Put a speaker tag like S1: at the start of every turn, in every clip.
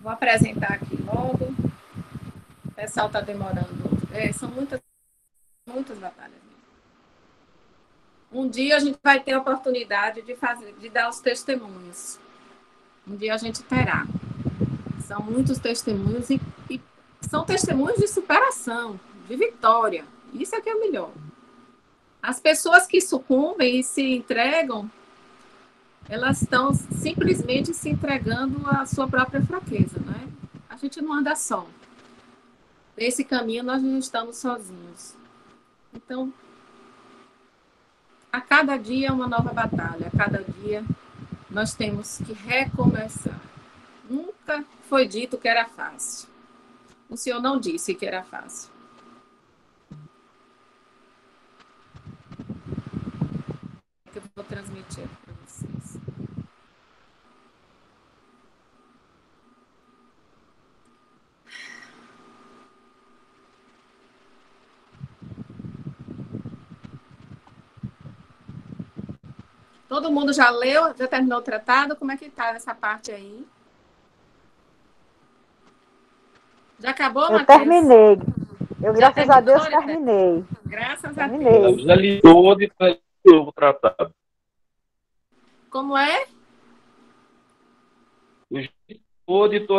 S1: Vou apresentar aqui logo. O pessoal está demorando. São muitas batalhas. Um dia a gente vai ter a oportunidade de dar os testemunhos. Um dia a gente terá. São muitos testemunhos e são testemunhos de superação, de vitória. Isso é que é o melhor. As pessoas que sucumbem e se entregam, elas estão simplesmente se entregando à sua própria fraqueza, né? A gente não anda só. Nesse caminho nós não estamos sozinhos. Então, a cada dia é uma nova batalha, a cada dia nós temos que recomeçar. Nunca foi dito que era fácil. O Senhor não disse que era fácil. Que eu vou transmitir para vocês. Todo mundo já leu, já terminou o tratado? Como é que está essa parte aí? Já acabou,
S2: Eu
S1: Matheus?
S2: terminei. Eu,
S1: Já
S2: graças a Deus,
S1: terminou?
S2: terminei.
S1: Graças a
S2: Terminei.
S1: Deus.
S3: Já li todo e está novo tratado.
S1: Como é?
S3: Eu já li todo e estou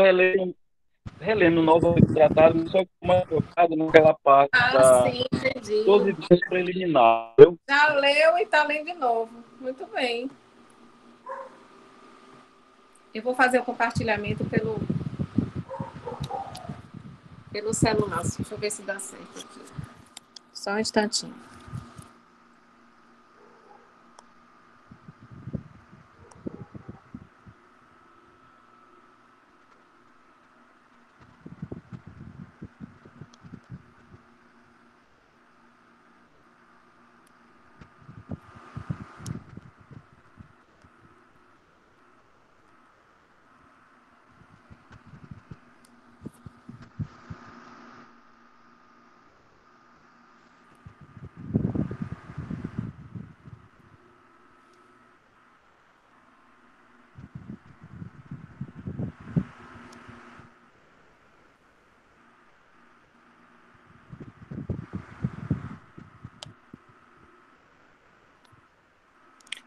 S3: relendo novamente o tratado, só que mais focado naquela parte
S1: Ah,
S3: da
S1: sim, entendi.
S3: 12 dias preliminares.
S1: Já leu e está lendo de novo. Muito bem. Eu vou fazer o compartilhamento pelo celular. Deixa eu ver se dá certo aqui. Só um instantinho.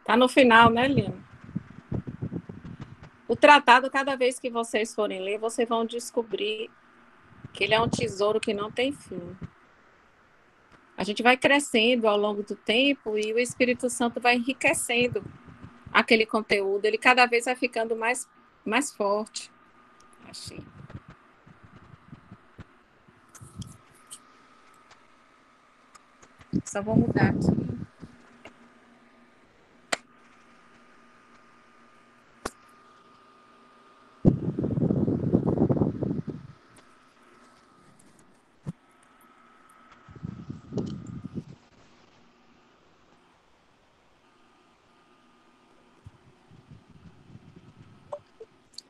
S1: Tá no final, né, Lina? O tratado, cada vez que vocês forem ler, vocês vão descobrir que ele é um tesouro que não tem fim. A gente vai crescendo ao longo do tempo e o Espírito Santo vai enriquecendo aquele conteúdo. Ele cada vez vai ficando mais forte. Achei. Só vou mudar aqui.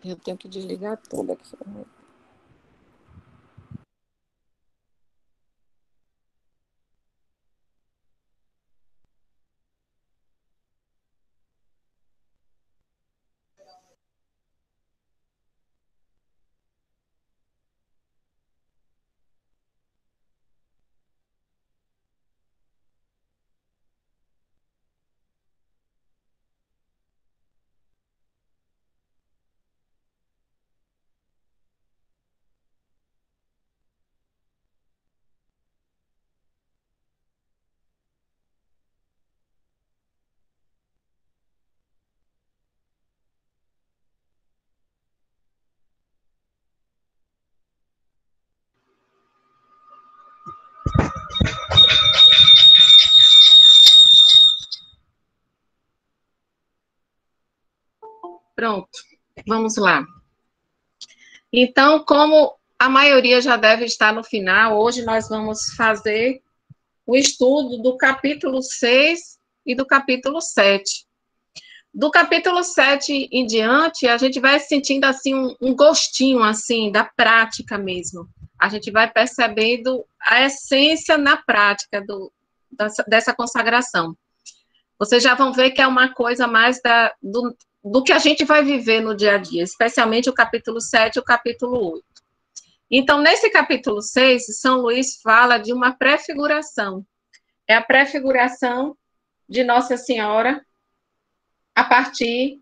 S1: Eu tenho que desligar tudo aqui. Pronto, vamos lá. Então, como a maioria já deve estar no final, hoje nós vamos fazer o estudo do capítulo 6 e do capítulo 7. Do capítulo 7 em diante, a gente vai sentindo assim um gostinho assim da prática mesmo. A gente vai percebendo a essência na prática dessa consagração. Vocês já vão ver que é uma coisa mais do que a gente vai viver no dia a dia, especialmente o capítulo 7 e o capítulo 8. Então, nesse capítulo 6, São Luís fala de uma prefiguração. É a prefiguração de Nossa Senhora a partir...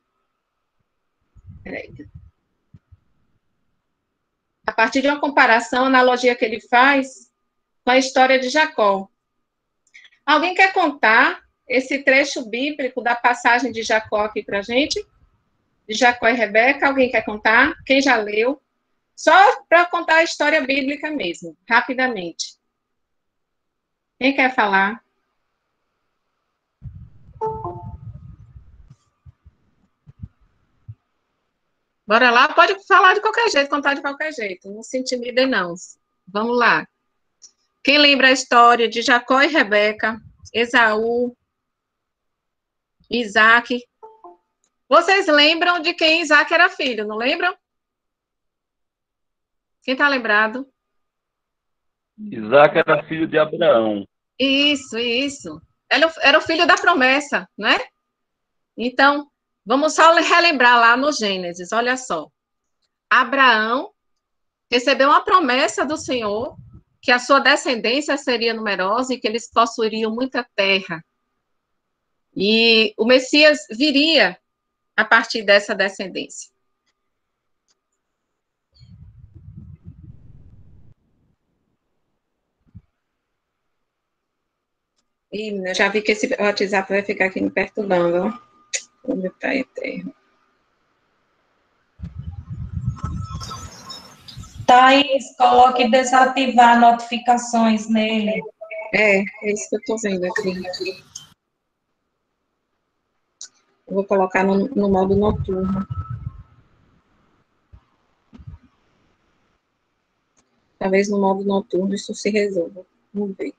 S1: A partir de uma comparação, analogia que ele faz com a história de Jacó. Alguém quer contar esse trecho bíblico da passagem de Jacó aqui para a gente? De Jacó e Rebeca, alguém quer contar? Quem já leu? Só para contar a história bíblica mesmo, rapidamente. Quem quer falar? Bora lá, pode falar de qualquer jeito, contar de qualquer jeito, não se intimidem não. Vamos lá. Quem lembra a história de Jacó e Rebeca, Esaú, Isaac? Vocês lembram de quem Isaac era filho, não lembram? Quem está lembrado?
S3: Isaac era filho de Abraão.
S1: Isso. Era o filho da promessa, né? Então, vamos só relembrar lá no Gênesis, olha só. Abraão recebeu uma promessa do Senhor que a sua descendência seria numerosa e que eles possuiriam muita terra. E o Messias viria a partir dessa descendência. E eu já vi que esse WhatsApp vai ficar aqui me perturbando. Como está eterno.
S2: Thaís, coloque desativar notificações nele.
S1: É isso que eu estou vendo aqui. Eu vou colocar no modo noturno. Talvez no modo noturno isso se resolva. Vamos ver.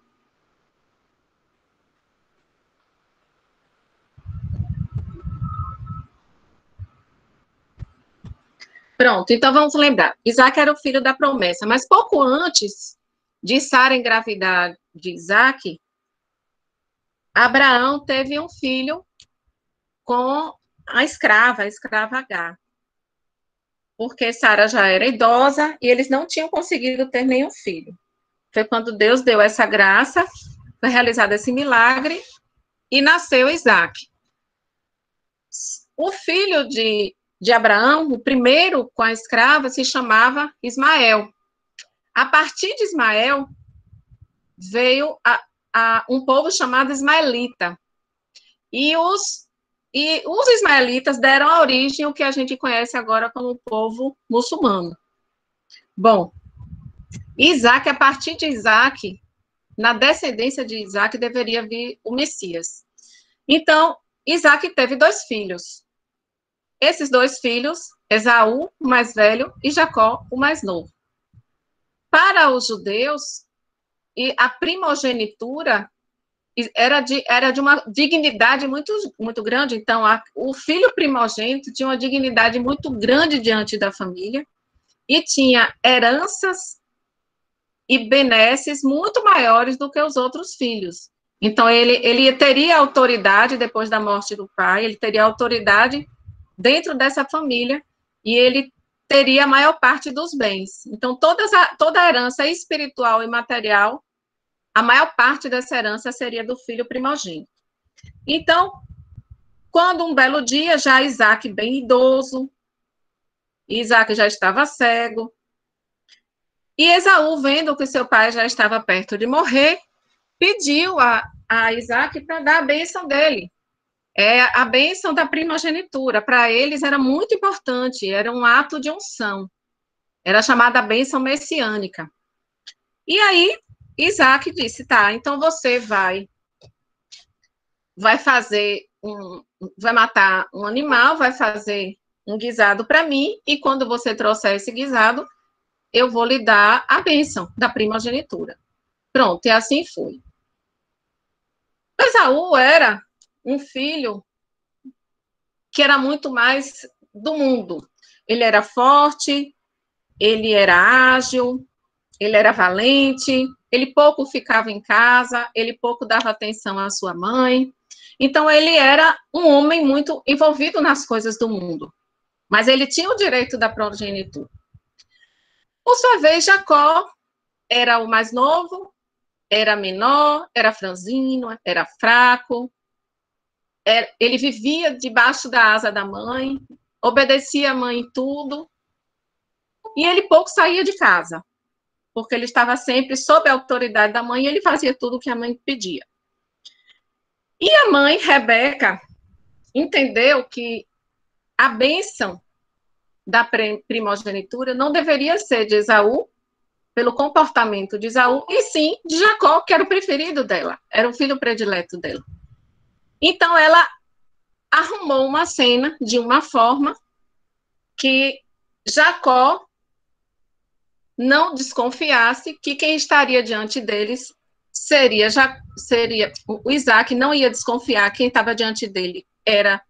S1: Pronto, então vamos lembrar. Isaac era o filho da promessa, mas pouco antes de Sara engravidar de Isaac, Abraão teve um filho com a escrava Agar. Porque Sara já era idosa e eles não tinham conseguido ter nenhum filho. Foi quando Deus deu essa graça, foi realizado esse milagre e nasceu Isaac. O filho de Abraão, o primeiro com a escrava, se chamava Ismael. A partir de Ismael, veio um povo chamado Ismaelita. E os ismaelitas deram a origem ao que a gente conhece agora como o povo muçulmano. Bom, Isaac, a partir de Isaac, na descendência de Isaac, deveria vir o Messias. Então, Isaac teve 2 filhos. Esses 2 filhos, Esaú, o mais velho, e Jacó, o mais novo. Para os judeus, a primogenitura era de uma dignidade muito grande. Então, o filho primogênito tinha uma dignidade muito grande diante da família e tinha heranças e benesses muito maiores do que os outros filhos. Então, ele teria autoridade depois da morte do pai, ele teria autoridade dentro dessa família e ele teria a maior parte dos bens. Então, toda a herança espiritual e material, a maior parte dessa herança seria do filho primogênito. Então, quando um belo dia, já Isaac bem idoso, Isaac já estava cego, e Esaú, vendo que seu pai já estava perto de morrer, pediu a Isaac para dar a bênção dele. A bênção da primogenitura. Para eles era muito importante, era um ato de unção. Era chamada a bênção messiânica. E aí, Isaac disse, tá, então você vai vai matar um animal, vai fazer um guisado para mim, e quando você trouxer esse guisado, eu vou lhe dar a bênção da primogenitura. Pronto, e assim foi. Esaú era um filho que era muito mais do mundo. Ele era forte, ele era ágil, ele era valente, ele pouco ficava em casa, ele pouco dava atenção à sua mãe. Então, ele era um homem muito envolvido nas coisas do mundo, mas ele tinha o direito da primogenitura. Por sua vez, Jacó era o mais novo, era menor, era franzino, era fraco, ele vivia debaixo da asa da mãe, obedecia a mãe em tudo, e ele pouco saía de casa, porque ele estava sempre sob a autoridade da mãe e ele fazia tudo o que a mãe pedia. E a mãe, Rebeca, entendeu que a bênção da primogenitura não deveria ser de Esaú, pelo comportamento de Esaú, e sim de Jacó, que era o preferido dela, era o filho predileto dela. Então, ela arrumou uma cena de uma forma que Jacó não desconfiasse que quem estaria diante deles seria o Isaac, não ia desconfiar quem estava diante dele era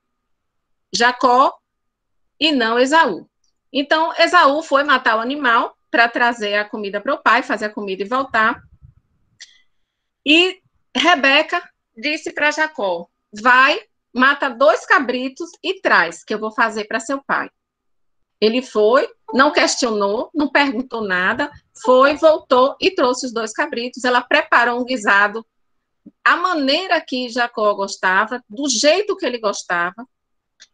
S1: Jacó e não Esaú. Então, Esaú foi matar o animal para trazer a comida para o pai, fazer a comida e voltar. E Rebeca disse para Jacó, vai, mata 2 cabritos e traz, que eu vou fazer para seu pai. Ele foi, não questionou, não perguntou nada, foi, voltou e trouxe os 2 cabritos. Ela preparou um guisado, a maneira que Jacó gostava, do jeito que ele gostava,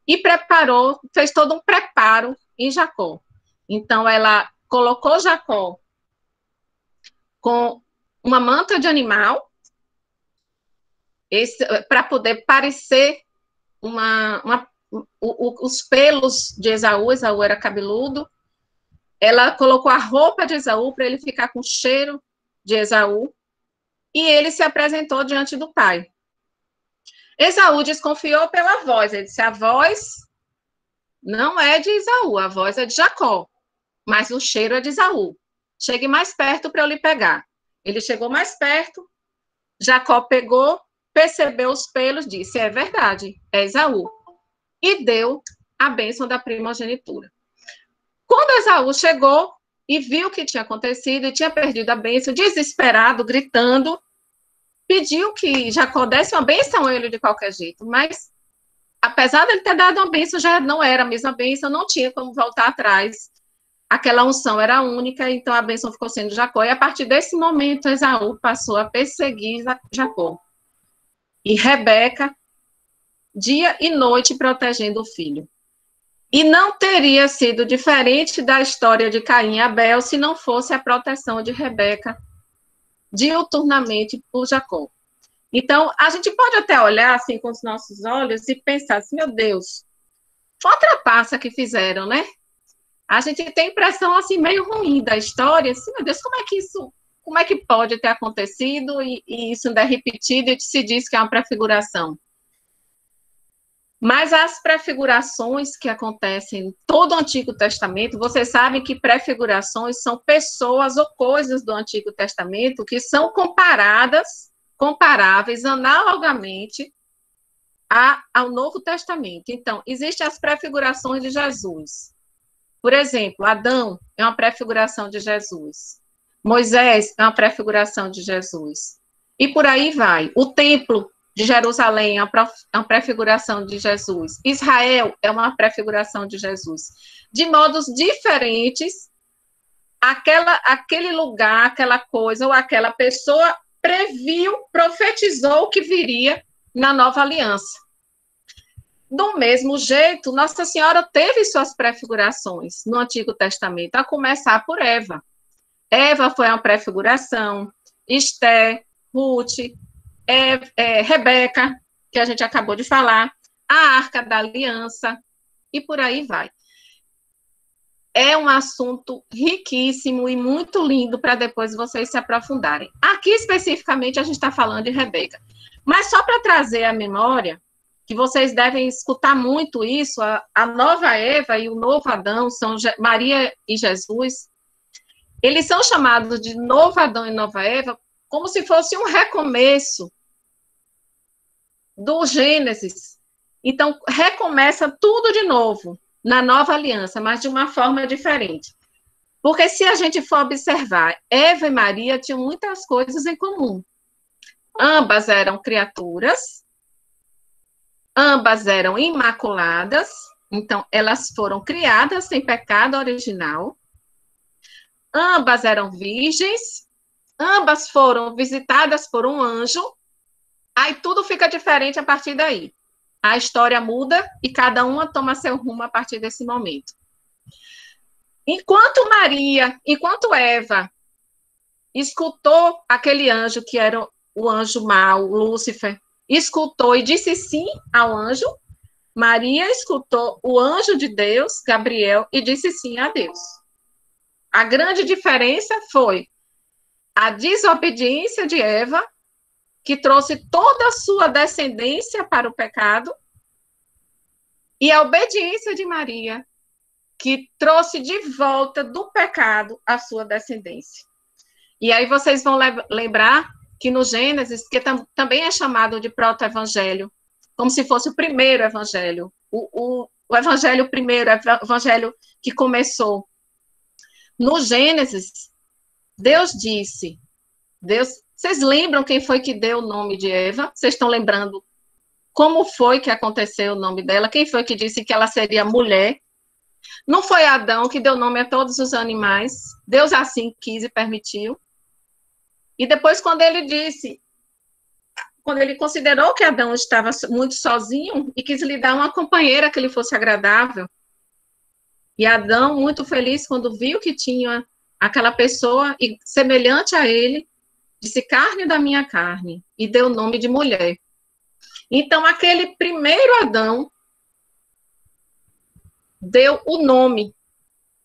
S1: e preparou, fez todo um preparo em Jacó. Então, ela colocou Jacó com uma manta de animal, para poder parecer os pelos de Esaú era cabeludo, ela colocou a roupa de Esaú para ele ficar com o cheiro de Esaú, e ele se apresentou diante do pai. Esaú desconfiou pela voz, ele disse, a voz não é de Esaú, a voz é de Jacó, mas o cheiro é de Esaú. Chegue mais perto para eu lhe pegar. Ele chegou mais perto, Jacó pegou, percebeu os pelos, disse, é verdade, é Esaú. E deu a bênção da primogenitura. Quando Esaú chegou e viu o que tinha acontecido e tinha perdido a bênção, desesperado, gritando, pediu que Jacó desse uma bênção a ele de qualquer jeito, mas apesar de ele ter dado uma bênção, já não era a mesma bênção, não tinha como voltar atrás. Aquela unção era única, então a bênção ficou sendo Jacó, e a partir desse momento, Esaú passou a perseguir Jacó. E Rebeca, dia e noite, protegendo o filho. E não teria sido diferente da história de Caim e Abel, se não fosse a proteção de Rebeca, diuturnamente por Jacó. Então, a gente pode até olhar assim com os nossos olhos e pensar assim, meu Deus, foi uma trapaça que fizeram, né? A gente tem impressão assim meio ruim da história, assim, meu Deus, como é que pode ter acontecido e isso ainda é repetido e se diz que é uma prefiguração? Mas as prefigurações que acontecem em todo o Antigo Testamento, vocês sabem que prefigurações são pessoas ou coisas do Antigo Testamento que são comparáveis analogamente ao Novo Testamento. Então, existem as prefigurações de Jesus. Por exemplo, Adão é uma prefiguração de Jesus. Moisés é uma prefiguração de Jesus. E por aí vai. O templo de Jerusalém é uma prefiguração de Jesus. Israel é uma prefiguração de Jesus. De modos diferentes, aquele lugar, aquela coisa ou aquela pessoa previu, profetizou o que viria na nova aliança. Do mesmo jeito, Nossa Senhora teve suas prefigurações no Antigo Testamento, a começar por Eva. Eva foi uma prefiguração, Esté, Ruth, Rebeca, que a gente acabou de falar, a Arca da Aliança, e por aí vai. É um assunto riquíssimo e muito lindo para depois vocês se aprofundarem. Aqui, especificamente, a gente está falando de Rebeca. Mas só para trazer à memória, que vocês devem escutar muito isso, a nova Eva e o novo Adão, são Maria e Jesus, eles são chamados de novo Adão e nova Eva, como se fosse um recomeço do Gênesis. Então, recomeça tudo de novo, na nova aliança, mas de uma forma diferente. Porque se a gente for observar, Eva e Maria tinham muitas coisas em comum. Ambas eram criaturas, Ambas eram imaculadas, então elas foram criadas sem pecado original. Ambas eram virgens, ambas foram visitadas por um anjo. Aí tudo fica diferente a partir daí. A história muda e cada uma toma seu rumo a partir desse momento. Enquanto Eva escutou aquele anjo que era o anjo mau, Lúcifer, escutou e disse sim ao anjo, Maria escutou o anjo de Deus, Gabriel, e disse sim a Deus. A grande diferença foi a desobediência de Eva, que trouxe toda a sua descendência para o pecado, e a obediência de Maria, que trouxe de volta do pecado a sua descendência. E aí vocês vão lembrar que no Gênesis, que também é chamado de proto-evangelho, como se fosse o primeiro evangelho, o evangelho primeiro, o evangelho que começou. No Gênesis, Deus disse, vocês lembram quem foi que deu o nome de Eva? Vocês estão lembrando como foi que aconteceu o nome dela? Quem foi que disse que ela seria mulher? Não foi Adão que deu nome a todos os animais. Deus assim quis e permitiu. E depois, quando ele considerou que Adão estava muito sozinho e quis lhe dar uma companheira que lhe fosse agradável. E Adão, muito feliz, quando viu que tinha aquela pessoa semelhante a ele, disse carne da minha carne, e deu o nome de mulher. Então, aquele primeiro Adão deu o nome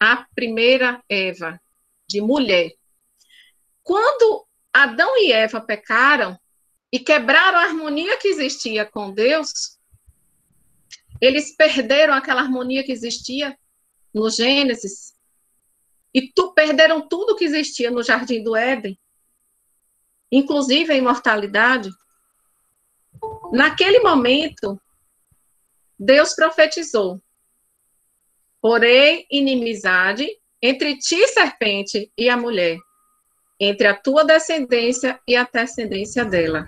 S1: à primeira Eva, de mulher. Quando Adão e Eva pecaram e quebraram a harmonia que existia com Deus, eles perderam aquela harmonia que existia no Gênesis e perderam tudo que existia no Jardim do Éden, inclusive a imortalidade. Naquele momento, Deus profetizou: porém inimizade entre ti, serpente, e a mulher, entre a tua descendência e a descendência dela.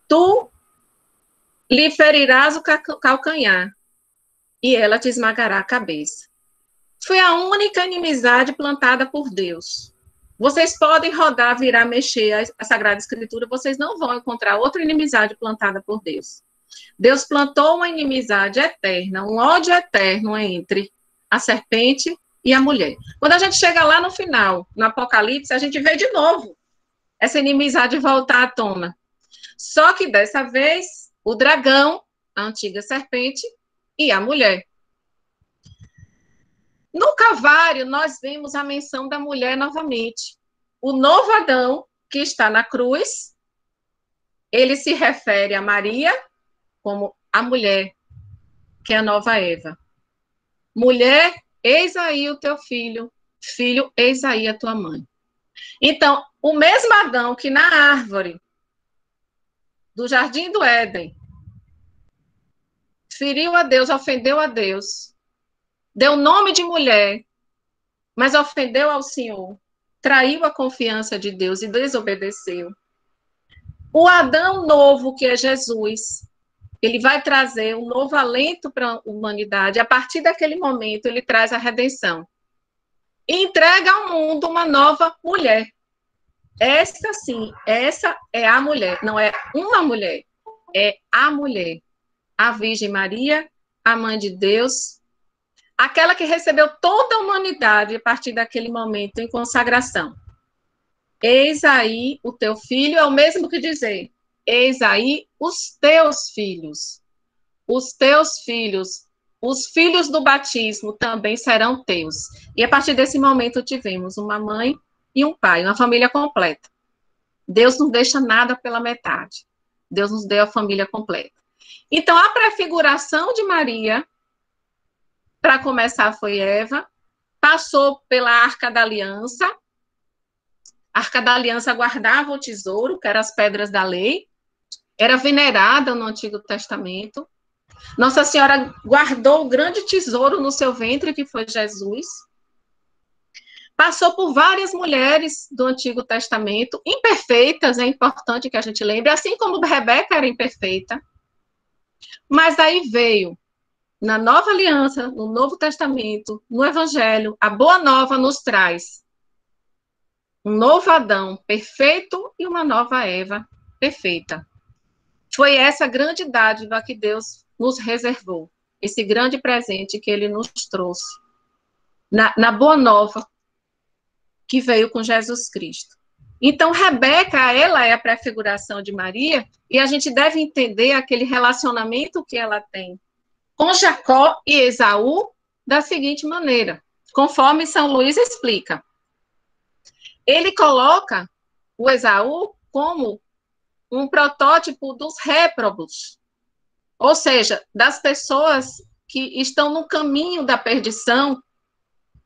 S1: Tu lhe ferirás o calcanhar, e ela te esmagará a cabeça. Foi a única inimizade plantada por Deus. Vocês podem rodar, virar, mexer a Sagrada Escritura, vocês não vão encontrar outra inimizade plantada por Deus. Deus plantou uma inimizade eterna, um ódio eterno entre a serpente e a mulher. Quando a gente chega lá no final, no Apocalipse, a gente vê de novo essa inimizade voltar à tona. Só que dessa vez, o dragão, a antiga serpente, e a mulher. No Calvário, nós vemos a menção da mulher novamente. O novo Adão, que está na cruz, ele se refere a Maria como a mulher, que é a nova Eva. Mulher, eis aí o teu filho. Filho, eis aí a tua mãe. Então, o mesmo Adão que na árvore do Jardim do Éden feriu a Deus, ofendeu a Deus, deu nome de mulher, mas ofendeu ao Senhor, traiu a confiança de Deus e desobedeceu. O Adão novo, que é Jesus, ele vai trazer um novo alento para a humanidade. A partir daquele momento, ele traz a redenção. E entrega ao mundo uma nova mulher. Essa, sim, essa é a mulher. Não é uma mulher, é a mulher. A Virgem Maria, a Mãe de Deus, aquela que recebeu toda a humanidade a partir daquele momento em consagração. Eis aí o teu filho, é o mesmo que dizer, eis aí os teus filhos. Os teus filhos, os filhos do batismo também serão teus. E a partir desse momento tivemos uma mãe e um pai, uma família completa. Deus não deixa nada pela metade. Deus nos deu a família completa. Então, a prefiguração de Maria, para começar, foi Eva, passou pela Arca da Aliança. A Arca da Aliança guardava o tesouro, que eram as pedras da lei, era venerada no Antigo Testamento. Nossa Senhora guardou o grande tesouro no seu ventre, que foi Jesus. Passou por várias mulheres do Antigo Testamento, imperfeitas, é importante que a gente lembre, assim como Rebeca era imperfeita. Mas aí veio, na Nova Aliança, no Novo Testamento, no Evangelho, a Boa Nova nos traz um novo Adão perfeito e uma nova Eva perfeita. Foi essa grande dádiva que Deus nos reservou, esse grande presente que ele nos trouxe, na Boa Nova, que veio com Jesus Cristo. Então, Rebeca, ela é a prefiguração de Maria, e a gente deve entender aquele relacionamento que ela tem com Jacó e Esaú da seguinte maneira, conforme São Luís explica. Ele coloca o Esaú como um protótipo dos réprobos, ou seja, das pessoas que estão no caminho da perdição,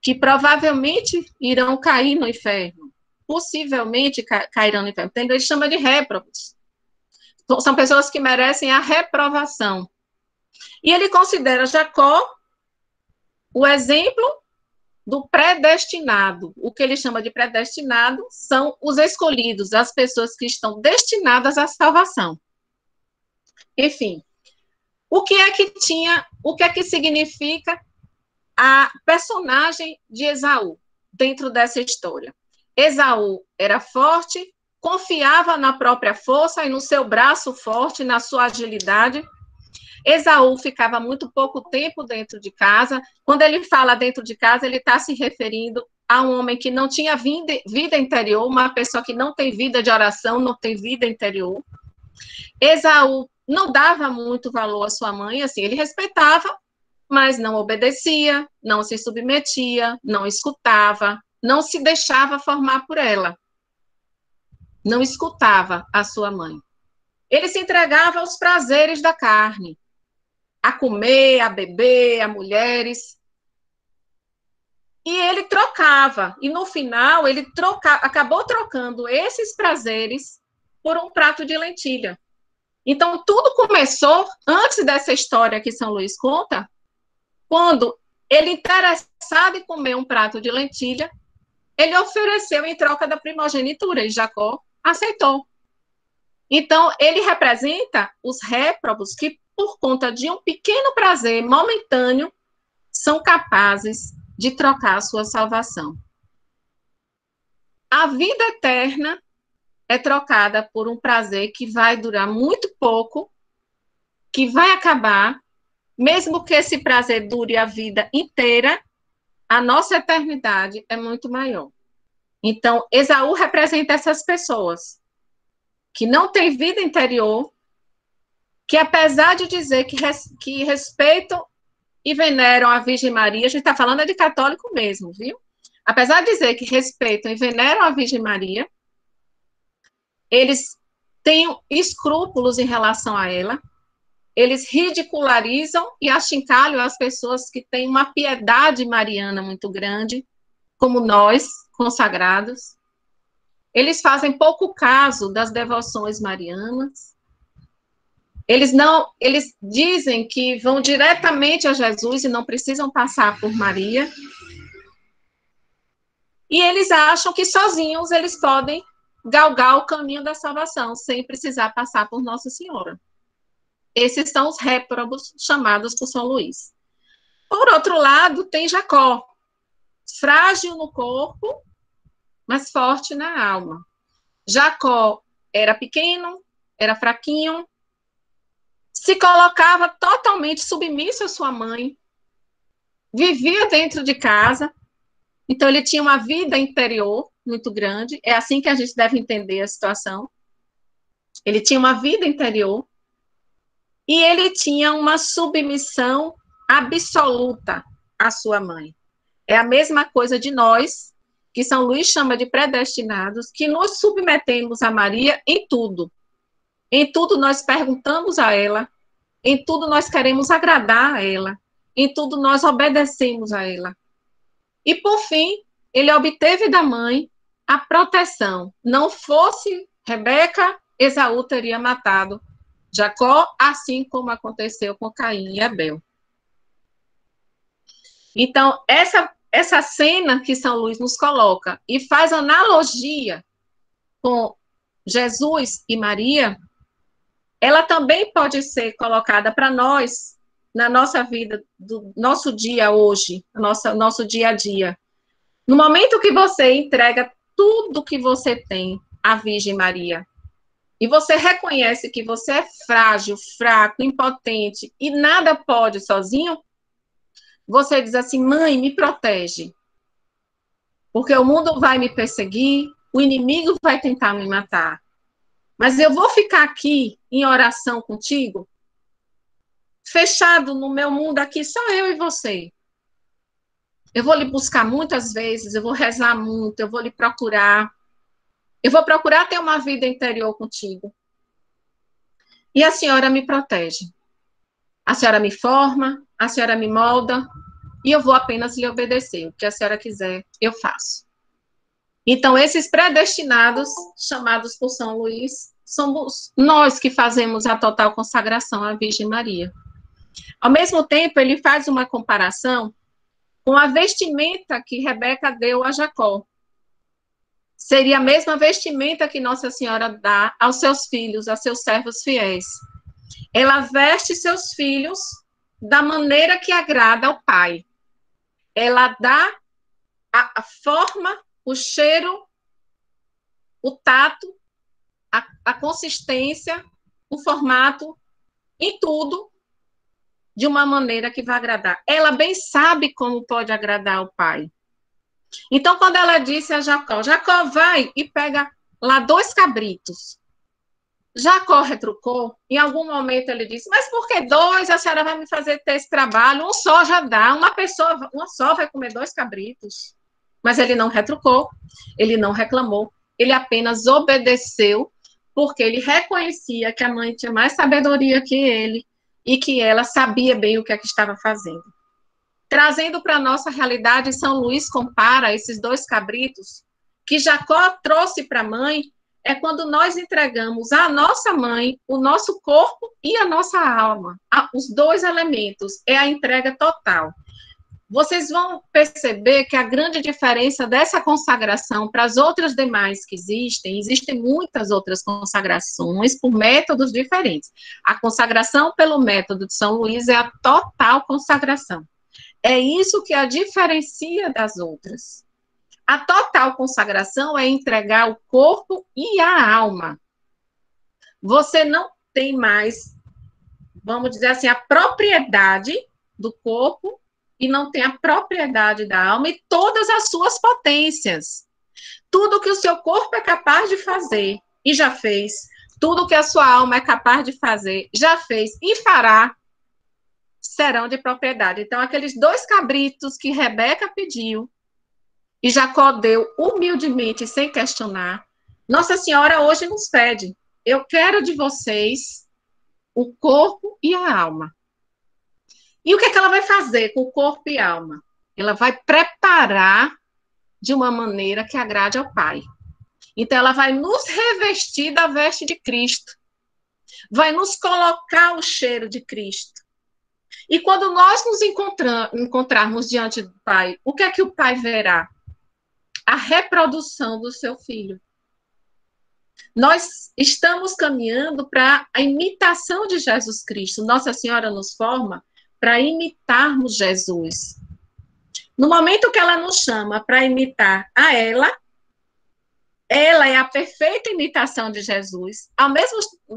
S1: que provavelmente irão cair no inferno, possivelmente cairão no inferno. Então, ele chama de réprobos. São pessoas que merecem a reprovação. E ele considera Jacó o exemplo do predestinado. O que ele chama de predestinado são os escolhidos, as pessoas que estão destinadas à salvação. Enfim, o que é que significa a personagem de Esaú dentro dessa história? Esaú era forte, confiava na própria força e no seu braço forte, na sua agilidade. Esaú ficava muito pouco tempo dentro de casa. Quando ele fala dentro de casa, ele está se referindo a um homem que não tinha vida interior, uma pessoa que não tem vida de oração, não tem vida interior. Esaú não dava muito valor à sua mãe, assim, ele respeitava, mas não obedecia, não se submetia, não escutava, não se deixava formar por ela. Não escutava a sua mãe. Ele se entregava aos prazeres da carne, a comer, a beber, a mulheres. E ele trocava, e no final ele acabou trocando esses prazeres por um prato de lentilha. Então, tudo começou, antes dessa história que São Luís conta, quando ele, interessado em comer um prato de lentilha, ele ofereceu em troca da primogenitura, e Jacó aceitou. Então, ele representa os réprobos que, por conta de um pequeno prazer momentâneo, são capazes de trocar a sua salvação. A vida eterna é trocada por um prazer que vai durar muito pouco, que vai acabar, mesmo que esse prazer dure a vida inteira, a nossa eternidade é muito maior. Então, Esaú representa essas pessoas que não têm vida interior, que apesar de dizer que respeitam e veneram a Virgem Maria, a gente está falando de católico mesmo, viu? Apesar de dizer que respeitam e veneram a Virgem Maria, eles têm escrúpulos em relação a ela, eles ridicularizam e achincalham as pessoas que têm uma piedade mariana muito grande, como nós, consagrados. Eles fazem pouco caso das devoções marianas. Eles dizem que vão diretamente a Jesus e não precisam passar por Maria. E eles acham que sozinhos eles podem galgar o caminho da salvação, sem precisar passar por Nossa Senhora. Esses são os réprobos chamados por São Luís. Por outro lado, tem Jacó, frágil no corpo, mas forte na alma. Jacó era pequeno, era fraquinho, se colocava totalmente submisso à sua mãe, vivia dentro de casa, então ele tinha uma vida interior muito grande, é assim que a gente deve entender a situação. Ele tinha uma vida interior, e ele tinha uma submissão absoluta à sua mãe. É a mesma coisa de nós, que São Luís chama de predestinados, que nos submetemos a Maria em tudo. Em tudo nós perguntamos a ela, em tudo nós queremos agradar a ela, em tudo nós obedecemos a ela. E, por fim, ele obteve da mãe a proteção. Não fosse Rebeca, Esaú teria matado Jacó, assim como aconteceu com Caim e Abel. Então, essa cena que São Luís nos coloca e faz analogia com Jesus e Maria ela também pode ser colocada para nós, na nossa vida, do nosso dia hoje, nosso dia a dia. No momento que você entrega tudo que você tem à Virgem Maria, e você reconhece que você é frágil, fraco, impotente, e nada pode sozinho, você diz assim, mãe, me protege, porque o mundo vai me perseguir, o inimigo vai tentar me matar, mas eu vou ficar aqui em oração contigo, fechado no meu mundo aqui, só eu e você. Eu vou lhe buscar muitas vezes, eu vou rezar muito, eu vou lhe procurar. Eu vou procurar ter uma vida interior contigo. E a senhora me protege. A senhora me forma, a senhora me molda, e eu vou apenas lhe obedecer. O que a senhora quiser, eu faço. Então, esses predestinados, chamados por São Luís, somos nós que fazemos a total consagração à Virgem Maria. Ao mesmo tempo, ele faz uma comparação com a vestimenta que Rebeca deu a Jacó. Seria a mesma vestimenta que Nossa Senhora dá aos seus filhos, a seus servos fiéis. Ela veste seus filhos da maneira que agrada ao Pai. Ela dá a forma, o cheiro, o tato, a consistência, o formato, em tudo, de uma maneira que vai agradar. Ela bem sabe como pode agradar ao Pai. Então, quando ela disse a Jacó, Jacó vai e pega lá 2 cabritos. Jacó retrucou, em algum momento ele disse, mas por que 2? A senhora vai me fazer ter esse trabalho? Um só já dá, uma só vai comer 2 cabritos. Mas ele não retrucou, ele não reclamou, ele apenas obedeceu, porque ele reconhecia que a mãe tinha mais sabedoria que ele e que ela sabia bem o que é que estava fazendo. Trazendo para a nossa realidade, São Luís compara esses 2 cabritos que Jacó trouxe para a mãe, é quando nós entregamos à nossa mãe o nosso corpo e a nossa alma. Os 2 elementos, é a entrega total. Vocês vão perceber que a grande diferença dessa consagração para as outras demais que existem muitas outras consagrações por métodos diferentes. A consagração pelo método de São Luís é a total consagração. É isso que a diferencia das outras. A total consagração é entregar o corpo e a alma. Você não tem mais, vamos dizer assim, a propriedade do corpo e não tem a propriedade da alma e todas as suas potências. Tudo que o seu corpo é capaz de fazer e já fez, tudo que a sua alma é capaz de fazer, já fez e fará, serão de propriedade. Então, aqueles 2 cabritos que Rebeca pediu e Jacó deu humildemente, sem questionar, Nossa Senhora hoje nos pede, eu quero de vocês o corpo e a alma. E o que é que ela vai fazer com o corpo e a alma? Ela vai preparar de uma maneira que agrade ao Pai. Então, ela vai nos revestir da veste de Cristo. Vai nos colocar o cheiro de Cristo. E quando nós nos encontrarmos diante do Pai, o que é que o Pai verá? A reprodução do seu filho. Nós estamos caminhando para a imitação de Jesus Cristo. Nossa Senhora nos forma para imitarmos Jesus. No momento que ela nos chama para imitar a ela é a perfeita imitação de Jesus. Ao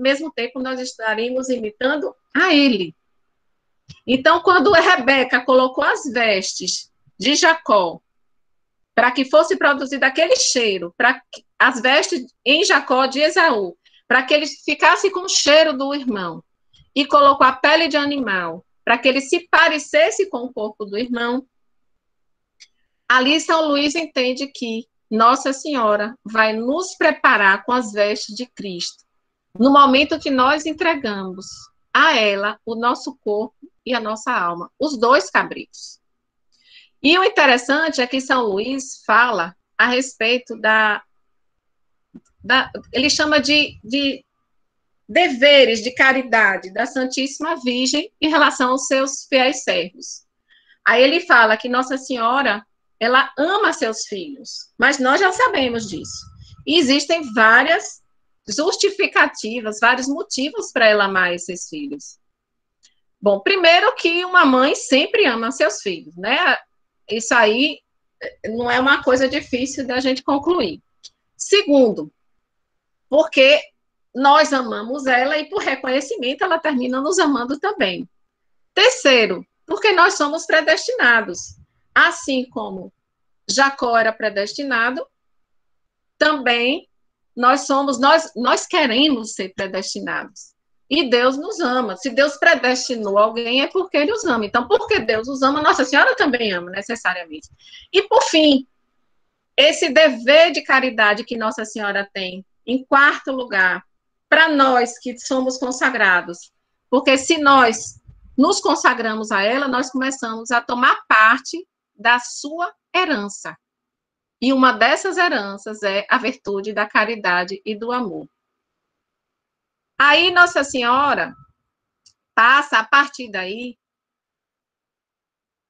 S1: mesmo tempo, nós estaremos imitando a ele. Então, quando Rebeca colocou as vestes de Jacó, para que fosse produzido aquele cheiro, para as vestes em Jacó de Esaú, para que ele ficasse com o cheiro do irmão, e colocou a pele de animal, para que ele se parecesse com o corpo do irmão, ali São Luís entende que Nossa Senhora vai nos preparar com as vestes de Cristo, no momento que nós entregamos a ela o nosso corpo e a nossa alma, os 2 cabritos. E o interessante é que São Luís fala a respeito ele chama de deveres de caridade da Santíssima Virgem em relação aos seus fiéis servos. Aí ele fala que Nossa Senhora, ela ama seus filhos, mas nós já sabemos disso. E existem várias justificativas, vários motivos para ela amar esses filhos. Bom, primeiro que uma mãe sempre ama seus filhos, né? Isso aí não é uma coisa difícil da gente concluir. Segundo, porque nós amamos ela e por reconhecimento ela termina nos amando também. Terceiro, porque nós somos predestinados. Assim como Jacó era predestinado, também nós queremos ser predestinados. E Deus nos ama. Se Deus predestinou alguém, é porque Ele os ama. Então, porque Deus os ama, Nossa Senhora também ama, necessariamente. E, por fim, esse dever de caridade que Nossa Senhora tem, em quarto lugar, para nós que somos consagrados. Porque se nós nos consagramos a ela, nós começamos a tomar parte da sua herança. E uma dessas heranças é a virtude da caridade e do amor. Aí Nossa Senhora passa, a partir daí,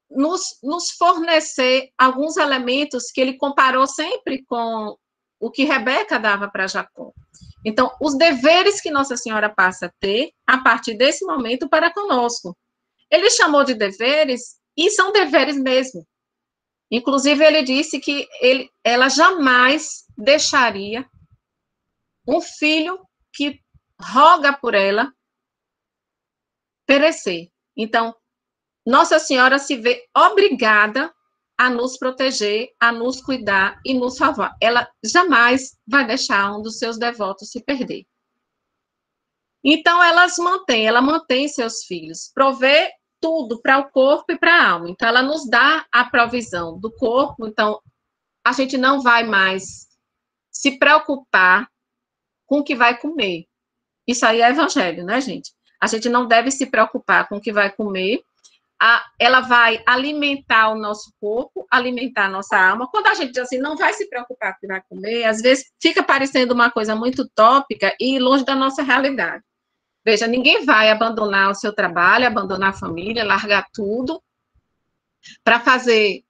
S1: nos fornecer alguns elementos que ele comparou sempre com o que Rebeca dava para Jacó. Então, os deveres que Nossa Senhora passa a ter, a partir desse momento, para conosco. Ele chamou de deveres, e são deveres mesmo. Inclusive, ele disse que ela jamais deixaria um filho que roga por ela perecer. Então, Nossa Senhora se vê obrigada a nos proteger, a nos cuidar e nos salvar. Ela jamais vai deixar um dos seus devotos se perder. Então, ela mantém seus filhos, provê tudo para o corpo e para a alma. Então, ela nos dá a provisão do corpo, então, a gente não vai mais se preocupar com o que vai comer. Isso aí é evangelho, né, gente? A gente não deve se preocupar com o que vai comer. Ela vai alimentar o nosso corpo, alimentar a nossa alma. Quando a gente diz assim, não vai se preocupar com o que vai comer, às vezes fica parecendo uma coisa muito utópica e longe da nossa realidade. Veja, ninguém vai abandonar o seu trabalho, abandonar a família, largar tudo para fazer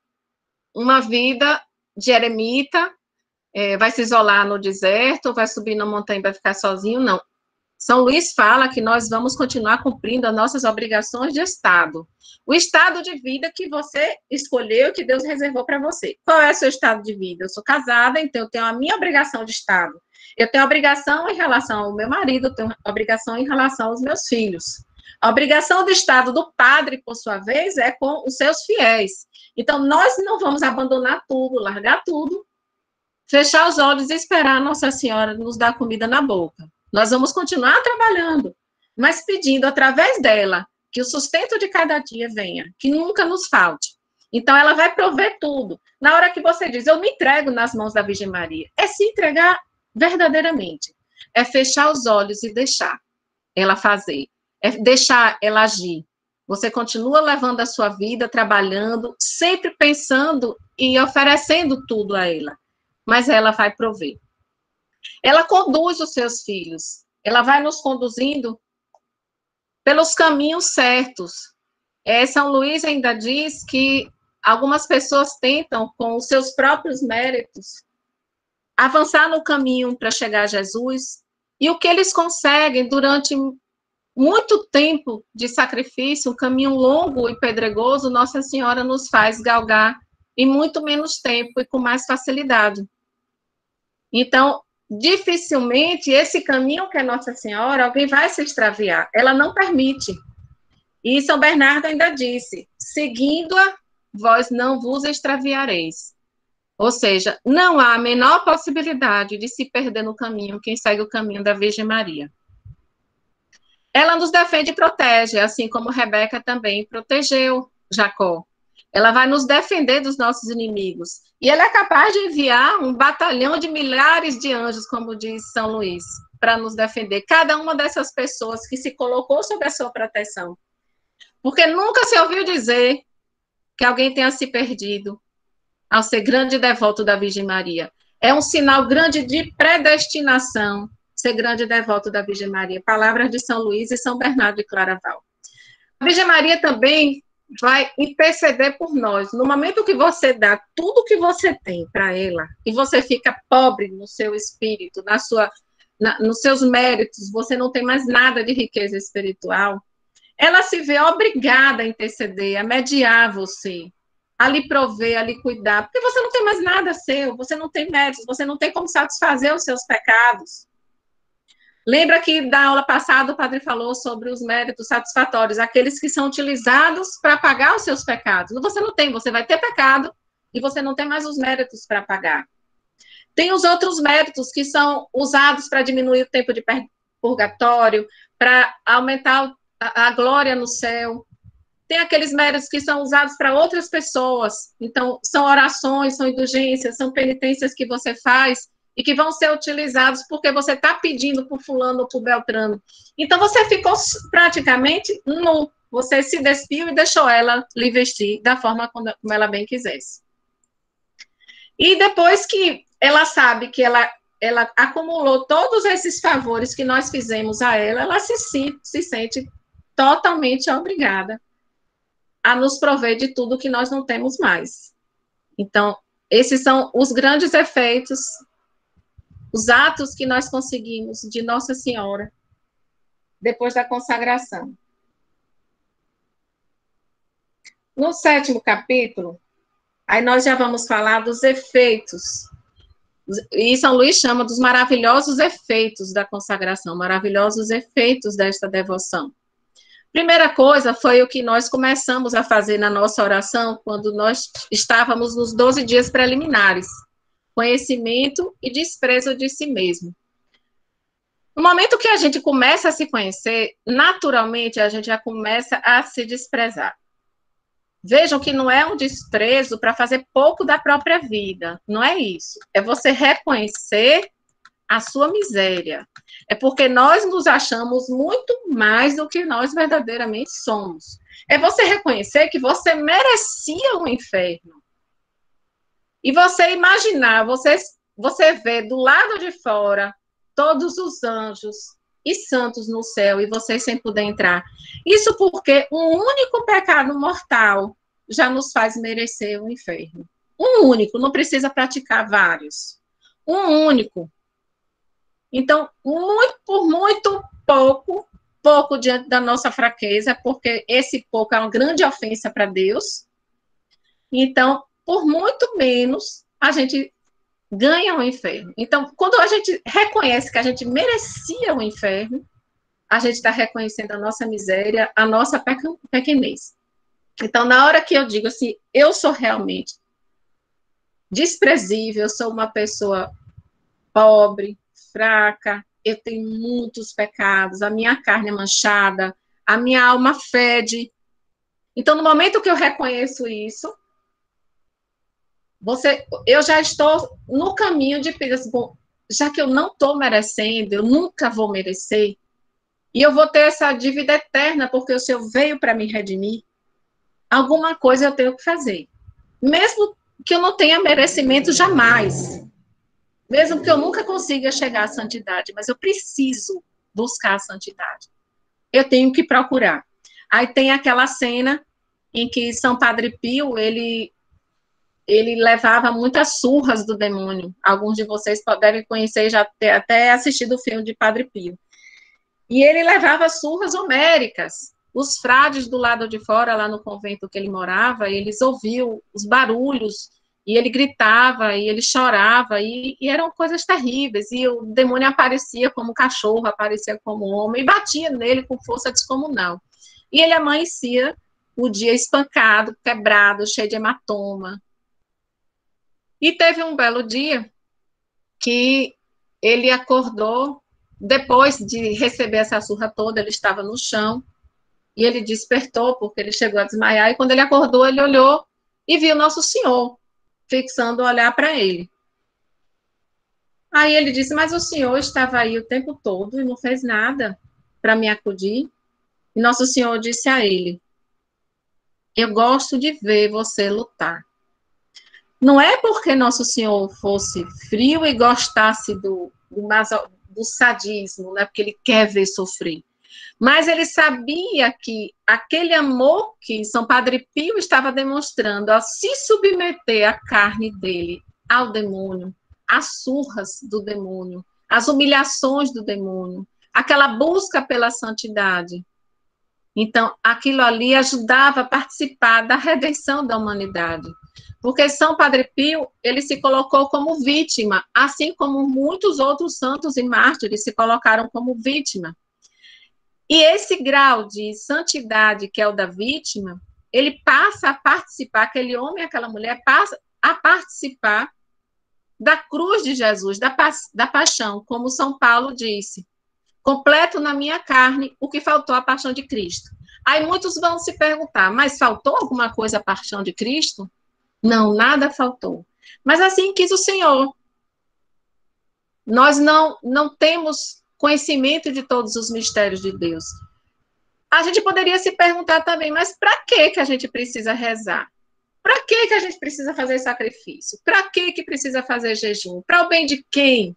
S1: uma vida de eremita, vai se isolar no deserto, vai subir na montanha e vai ficar sozinho, não. São Luís fala que nós vamos continuar cumprindo as nossas obrigações de Estado. O estado de vida que você escolheu, que Deus reservou para você. Qual é o seu estado de vida? Eu sou casada, então eu tenho a minha obrigação de Estado. Eu tenho obrigação em relação ao meu marido, eu tenho obrigação em relação aos meus filhos. A obrigação do Estado do padre, por sua vez, é com os seus fiéis. Então, nós não vamos abandonar tudo, largar tudo, fechar os olhos e esperar a Nossa Senhora nos dar comida na boca. Nós vamos continuar trabalhando, mas pedindo através dela que o sustento de cada dia venha, que nunca nos falte. Então, ela vai prover tudo. Na hora que você diz, eu me entrego nas mãos da Virgem Maria, é se entregar verdadeiramente. É fechar os olhos e deixar ela fazer. É deixar ela agir. Você continua levando a sua vida, trabalhando, sempre pensando e oferecendo tudo a ela. Mas ela vai prover. Ela conduz os seus filhos. Ela vai nos conduzindo pelos caminhos certos. São Luís ainda diz que algumas pessoas tentam, com os seus próprios méritos, avançar no caminho para chegar a Jesus, e o que eles conseguem durante muito tempo de sacrifício, um caminho longo e pedregoso, Nossa Senhora nos faz galgar em muito menos tempo e com mais facilidade. Então, dificilmente esse caminho que é Nossa Senhora, alguém vai se extraviar. Ela não permite. E São Bernardo ainda disse, seguindo-a, vós não vos extraviareis. Ou seja, não há a menor possibilidade de se perder no caminho quem segue o caminho da Virgem Maria. Ela nos defende e protege, assim como Rebeca também protegeu Jacó. Ela vai nos defender dos nossos inimigos. E ela é capaz de enviar um batalhão de milhares de anjos, como diz São Luís, para nos defender. Cada uma dessas pessoas que se colocou sob a sua proteção. Porque nunca se ouviu dizer que alguém tenha se perdido ao ser grande devoto da Virgem Maria. É um sinal grande de predestinação ser grande devoto da Virgem Maria. Palavras de São Luís e São Bernardo de Claraval. A Virgem Maria também vai interceder por nós. No momento que você dá tudo que você tem para ela, e você fica pobre no seu espírito, na sua nos seus méritos, você não tem mais nada de riqueza espiritual, ela se vê obrigada a interceder, a mediar você, a lhe prover, a lhe cuidar, porque você não tem mais nada seu, você não tem méritos, você não tem como satisfazer os seus pecados. Lembra que da aula passada o padre falou sobre os méritos satisfatórios, aqueles que são utilizados para pagar os seus pecados. Você não tem, você vai ter pecado e você não tem mais os méritos para pagar. Tem os outros méritos que são usados para diminuir o tempo de purgatório, para aumentar a glória no céu. Tem aqueles méritos que são usados para outras pessoas. Então, são orações, são indulgências, são penitências que você faz e que vão ser utilizados porque você está pedindo por fulano ou por Beltrano. Então, você ficou praticamente nu. Você se despiu e deixou ela lhe vestir da forma como ela bem quisesse. E depois que ela sabe que ela acumulou todos esses favores que nós fizemos a ela se sente totalmente obrigada a nos prover de tudo que nós não temos mais. Então, esses são os grandes efeitos, os atos que nós conseguimos de Nossa Senhora depois da consagração. No 7º capítulo, aí nós já vamos falar dos efeitos, e São Luís chama dos maravilhosos efeitos da consagração, maravilhosos efeitos desta devoção. Primeira coisa foi o que nós começamos a fazer na nossa oração quando nós estávamos nos 12 dias preliminares, conhecimento e desprezo de si mesmo. No momento que a gente começa a se conhecer, naturalmente a gente já começa a se desprezar. Vejam que não é um desprezo para fazer pouco da própria vida, não é isso. É você reconhecer a sua miséria. É porque nós nos achamos muito mais do que nós verdadeiramente somos. É você reconhecer que você merecia um inferno. E você imaginar, você ver do lado de fora todos os anjos e santos no céu e você sem poder entrar. Isso porque um único pecado mortal já nos faz merecer o inferno. Um único, não precisa praticar vários. Um único. Então, por muito pouco diante da nossa fraqueza, porque esse pouco é uma grande ofensa para Deus. Então, por muito menos, a gente ganha o inferno. Então, quando a gente reconhece que a gente merecia o inferno, a gente está reconhecendo a nossa miséria, a nossa pequenez. Então, na hora que eu digo assim, eu sou realmente desprezível, eu sou uma pessoa pobre, fraca, eu tenho muitos pecados, a minha carne é manchada, a minha alma fede. Então, no momento que eu reconheço isso, eu já estou no caminho de pedir assim, bom, já que eu não estou merecendo, eu nunca vou merecer, e eu vou ter essa dívida eterna, porque o Senhor veio para me redimir, alguma coisa eu tenho que fazer. Mesmo que eu não tenha merecimento jamais, mesmo que eu nunca consiga chegar à santidade, mas eu preciso buscar a santidade. Eu tenho que procurar. Aí tem aquela cena em que São Padre Pio, ele levava muitas surras do demônio. Alguns de vocês devem conhecer, já ter até assistido o filme de Padre Pio. E ele levava surras homéricas. Os frades do lado de fora, lá no convento que ele morava, eles ouviam os barulhos, e ele gritava, e ele chorava, e eram coisas terríveis. E o demônio aparecia como cachorro, aparecia como homem, e batia nele com força descomunal. E ele amanhecia o dia espancado, quebrado, cheio de hematoma. E teve um belo dia que ele acordou, depois de receber essa surra toda, ele estava no chão, e ele despertou, porque ele chegou a desmaiar, e quando ele acordou, ele olhou e viu Nosso Senhor, fixando o olhar para ele. Aí ele disse, mas o Senhor estava aí o tempo todo e não fez nada para me acudir. E Nosso Senhor disse a ele, eu gosto de ver você lutar. Não é porque Nosso Senhor fosse frio e gostasse do sadismo, né? Porque ele quer ver sofrer. Mas ele sabia que aquele amor que São Padre Pio estava demonstrando ao se submeter a carne dele ao demônio, às surras do demônio, as humilhações do demônio, aquela busca pela santidade. Então, aquilo ali ajudava a participar da redenção da humanidade. Porque São Padre Pio, ele se colocou como vítima, assim como muitos outros santos e mártires se colocaram como vítima. E esse grau de santidade, que é o da vítima, ele passa a participar, aquele homem, aquela mulher, passa a participar da cruz de Jesus, da paixão, como São Paulo disse. Completo na minha carne o que faltou à paixão de Cristo. Aí muitos vão se perguntar, mas faltou alguma coisa à paixão de Cristo? Não, nada faltou. Mas assim quis o Senhor. Nós não temos conhecimento de todos os mistérios de Deus. A gente poderia se perguntar também, mas para que a gente precisa rezar? Para que a gente precisa fazer sacrifício? Para que precisa fazer jejum? Para o bem de quem?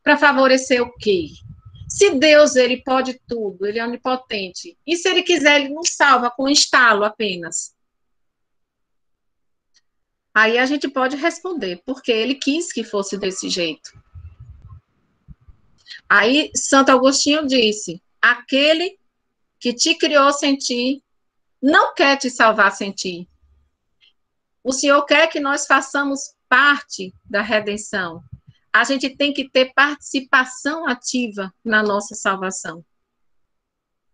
S1: Para favorecer o quê? Se Deus, ele pode tudo, ele é onipotente. E se ele quiser, ele nos salva com um estalo apenas. Aí a gente pode responder, porque ele quis que fosse desse jeito. Aí Santo Agostinho disse, aquele que te criou sem ti, não quer te salvar sem ti. O Senhor quer que nós façamos parte da redenção. A gente tem que ter participação ativa na nossa salvação.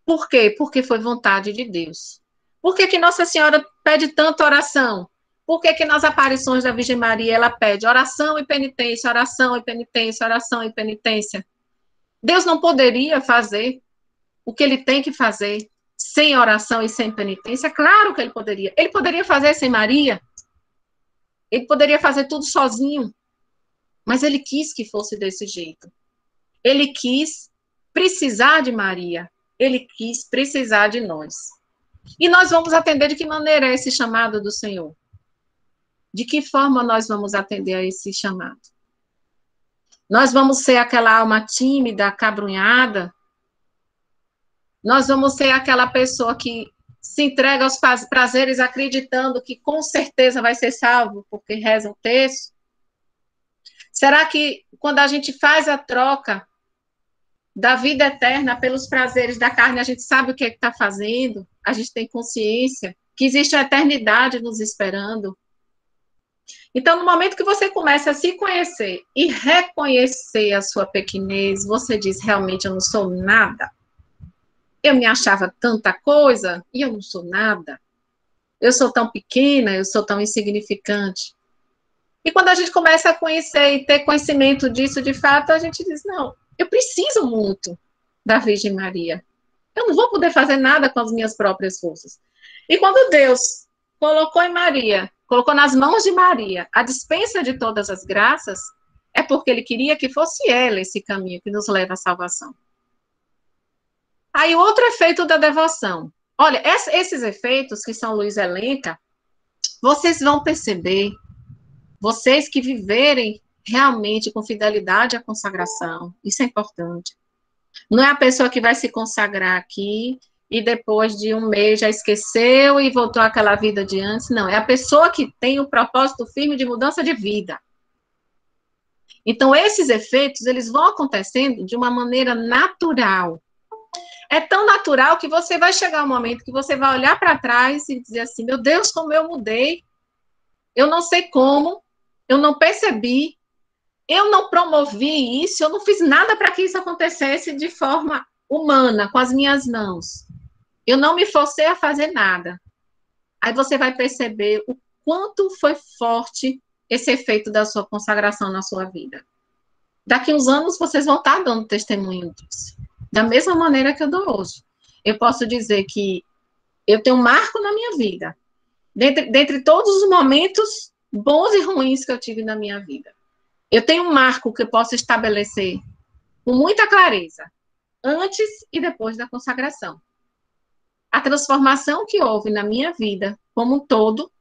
S1: Por quê? Porque foi vontade de Deus. Por que Nossa Senhora pede tanta oração? Por que nas aparições da Virgem Maria ela pede oração e penitência, oração e penitência, oração e penitência? Deus não poderia fazer o que ele tem que fazer sem oração e sem penitência? Claro que ele poderia. Ele poderia fazer sem Maria. Ele poderia fazer tudo sozinho. Mas ele quis que fosse desse jeito. Ele quis precisar de Maria. Ele quis precisar de nós. E nós vamos atender de que maneira é esse chamado do Senhor? De que forma nós vamos atender a esse chamado? Nós vamos ser aquela alma tímida, acabrunhada? Nós vamos ser aquela pessoa que se entrega aos prazeres acreditando que com certeza vai ser salvo porque reza um terço? Será que quando a gente faz a troca da vida eterna pelos prazeres da carne, a gente sabe o que está fazendo? A gente tem consciência que existe a eternidade nos esperando? Então, no momento que você começa a se conhecer e reconhecer a sua pequenez, você diz, realmente eu não sou nada. Eu me achava tanta coisa e eu não sou nada. Eu sou tão pequena, eu sou tão insignificante. E quando a gente começa a conhecer e ter conhecimento disso de fato, a gente diz, não, eu preciso muito da Virgem Maria. Eu não vou poder fazer nada com as minhas próprias forças. E quando Deus colocou em Maria, colocou nas mãos de Maria a dispensa de todas as graças, é porque ele queria que fosse ela esse caminho que nos leva à salvação. Aí, outro efeito da devoção. Olha, esses efeitos que São Luís elenca, vocês vão perceber, vocês que viverem realmente com fidelidade à consagração, isso é importante. Não é a pessoa que vai se consagrar aqui e depois de um mês já esqueceu e voltou àquela vida de antes. Não, é a pessoa que tem o propósito firme de mudança de vida. Então, esses efeitos, eles vão acontecendo de uma maneira natural. É tão natural que você vai chegar um momento que você vai olhar para trás e dizer assim, meu Deus, como eu mudei. Eu não sei como, eu não percebi, eu não promovi isso, eu não fiz nada para que isso acontecesse de forma humana, com as minhas mãos. Eu não me forcei a fazer nada. Aí você vai perceber o quanto foi forte esse efeito da sua consagração na sua vida. Daqui uns anos vocês vão estar dando testemunho disso. Da mesma maneira que eu dou hoje. Eu posso dizer que eu tenho um marco na minha vida. Dentre todos os momentos bons e ruins que eu tive na minha vida. Eu tenho um marco que eu posso estabelecer com muita clareza, antes e depois da consagração. A transformação que houve na minha vida, como um todo,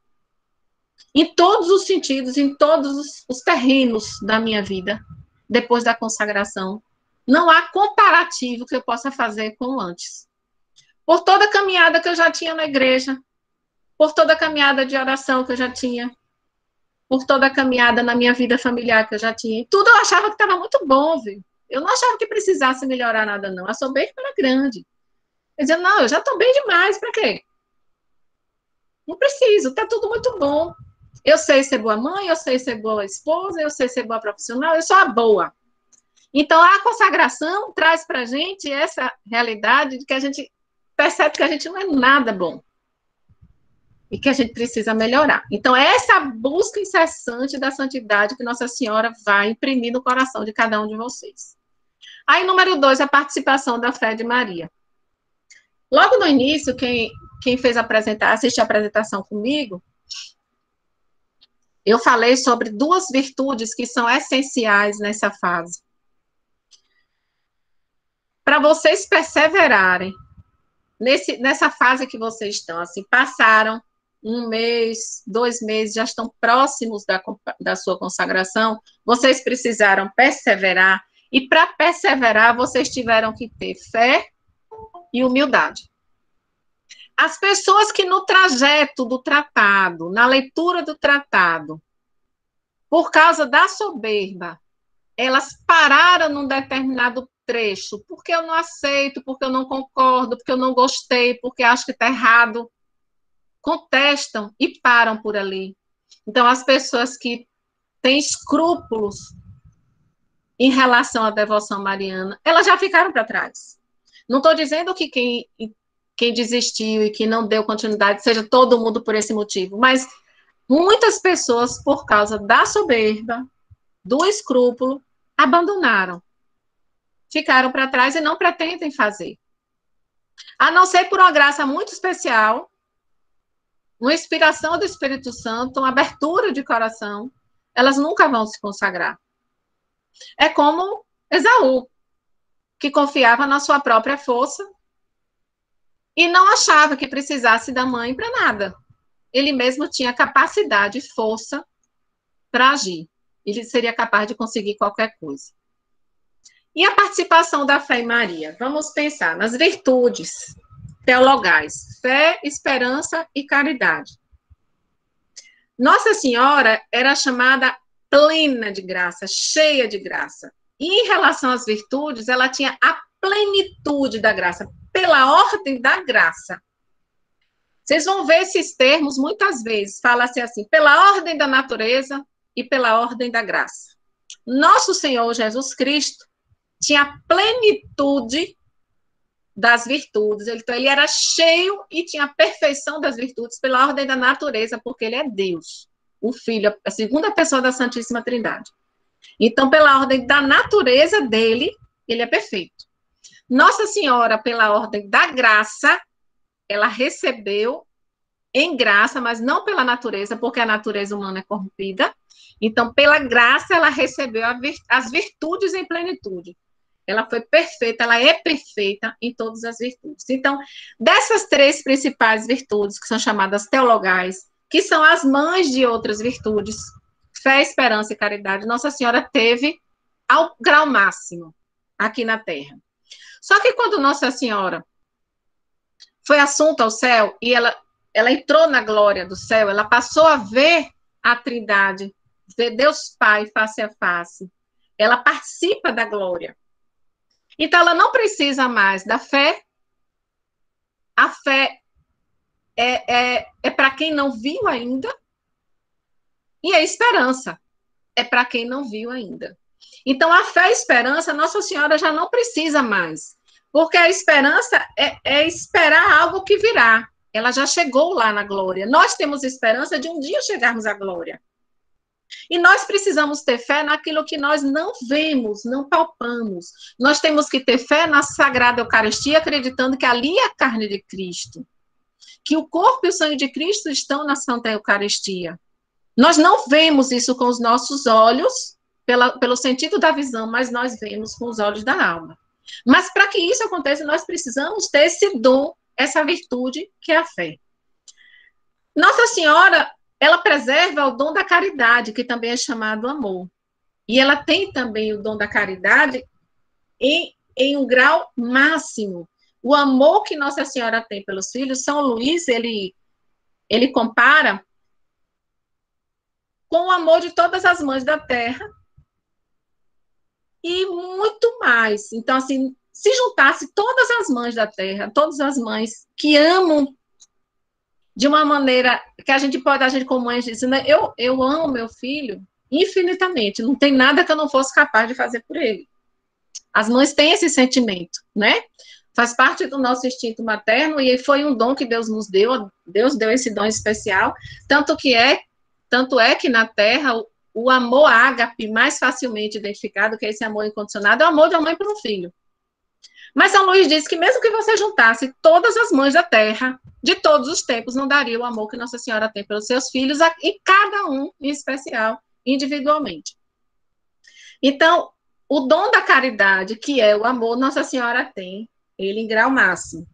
S1: em todos os sentidos, em todos os terrenos da minha vida, depois da consagração, não há comparativo que eu possa fazer com antes. Por toda a caminhada que eu já tinha na igreja, por toda a caminhada de oração que eu já tinha, por toda a caminhada na minha vida familiar que eu já tinha, tudo eu achava que estava muito bom, viu? Eu não achava que precisasse melhorar nada, não. A soberba era grande. Eu dizia, não, eu já estou bem demais, para quê? Não preciso, está tudo muito bom. Eu sei ser boa mãe, eu sei ser boa esposa, eu sei ser boa profissional, eu sou a boa. Então, a consagração traz para a gente essa realidade de que a gente percebe que a gente não é nada bom e que a gente precisa melhorar. Então, é essa busca incessante da santidade que Nossa Senhora vai imprimir no coração de cada um de vocês. Aí, número 2, a participação da fé de Maria. Logo no início, quem fez assistir a apresentação comigo, eu falei sobre 2 virtudes que são essenciais nessa fase. Para vocês perseverarem nessa fase que vocês estão, assim, passaram 1 mês, 2 meses, já estão próximos da sua consagração, vocês precisaram perseverar, e para perseverar, vocês tiveram que ter fé e humildade. As pessoas que no trajeto do tratado, na leitura do tratado, por causa da soberba, elas pararam num determinado trecho, porque eu não aceito, porque eu não concordo, porque eu não gostei, porque acho que está errado, contestam e param por ali. Então, as pessoas que têm escrúpulos em relação à devoção mariana, elas já ficaram para trás. Não estou dizendo que quem desistiu e que não deu continuidade seja todo mundo por esse motivo, mas muitas pessoas, por causa da soberba, do escrúpulo, abandonaram. Ficaram para trás e não pretendem fazer. A não ser por uma graça muito especial, uma inspiração do Espírito Santo, uma abertura de coração, elas nunca vão se consagrar. É como Esaú, que confiava na sua própria força e não achava que precisasse da mãe para nada. Ele mesmo tinha capacidade e força para agir. Ele seria capaz de conseguir qualquer coisa. E a participação da fé em Maria? Vamos pensar nas virtudes teologais: fé, esperança e caridade. Nossa Senhora era chamada plena de graça, cheia de graça. E em relação às virtudes, ela tinha a plenitude da graça, pela ordem da graça. Vocês vão ver esses termos muitas vezes, fala-se assim, pela ordem da natureza e pela ordem da graça. Nosso Senhor Jesus Cristo tinha a plenitude das virtudes, então ele era cheio e tinha a perfeição das virtudes pela ordem da natureza, porque ele é Deus, o Filho, a segunda pessoa da Santíssima Trindade. Então, pela ordem da natureza dele, ele é perfeito. Nossa Senhora, pela ordem da graça, ela recebeu em graça, mas não pela natureza, porque a natureza humana é corrompida. Então, pela graça, ela recebeu as virtudes em plenitude. Ela foi perfeita, ela é perfeita em todas as virtudes. Então, dessas 3 principais virtudes, que são chamadas teologais, que são as mães de outras virtudes, fé, esperança e caridade, Nossa Senhora teve ao grau máximo aqui na Terra. Só que quando Nossa Senhora foi assunta ao céu e ela entrou na glória do céu, ela passou a ver a Trindade, ver Deus Pai face a face. Ela participa da glória. Então, ela não precisa mais da fé. A fé é para quem não viu ainda. E a esperança é para quem não viu ainda. Então, a fé e a esperança, Nossa Senhora já não precisa mais. Porque a esperança é esperar algo que virá. Ela já chegou lá na glória. Nós temos esperança de um dia chegarmos à glória. E nós precisamos ter fé naquilo que nós não vemos, não palpamos. Nós temos que ter fé na Sagrada Eucaristia, acreditando que ali é a carne de Cristo. Que o corpo e o sangue de Cristo estão na Santa Eucaristia. Nós não vemos isso com os nossos olhos, pelo sentido da visão, mas nós vemos com os olhos da alma. Mas para que isso aconteça, nós precisamos ter esse dom, essa virtude, que é a fé. Nossa Senhora, ela preserva o dom da caridade, que também é chamado amor. E ela tem também o dom da caridade em um grau máximo. O amor que Nossa Senhora tem pelos filhos, São Luís, ele compara com o amor de todas as mães da terra e muito mais. Então, assim, se juntasse todas as mães da terra, todas as mães que amam de uma maneira que a gente como mãe, dizer, né? Eu amo meu filho infinitamente, não tem nada que eu não fosse capaz de fazer por ele. As mães têm esse sentimento, né? Faz parte do nosso instinto materno e foi um dom que Deus nos deu, Deus deu esse dom especial, tanto é que na Terra o amor ágape mais facilmente identificado, que é esse amor incondicionado, é o amor da mãe para o filho. Mas São Luís diz que mesmo que você juntasse todas as mães da Terra, de todos os tempos, não daria o amor que Nossa Senhora tem pelos seus filhos, e cada um em especial, individualmente. Então, o dom da caridade, que é o amor, Nossa Senhora tem, ele em grau máximo.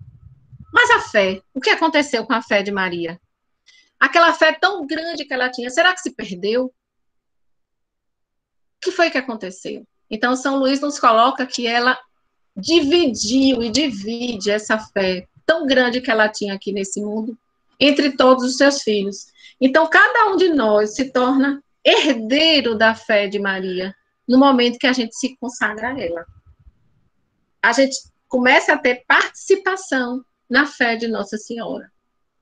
S1: Mas a fé, o que aconteceu com a fé de Maria? Aquela fé tão grande que ela tinha, será que se perdeu? O que foi que aconteceu? Então, São Luís nos coloca que ela dividiu e divide essa fé tão grande que ela tinha aqui nesse mundo entre todos os seus filhos. Então, cada um de nós se torna herdeiro da fé de Maria no momento que a gente se consagra a ela. A gente começa a ter participação na fé de Nossa Senhora.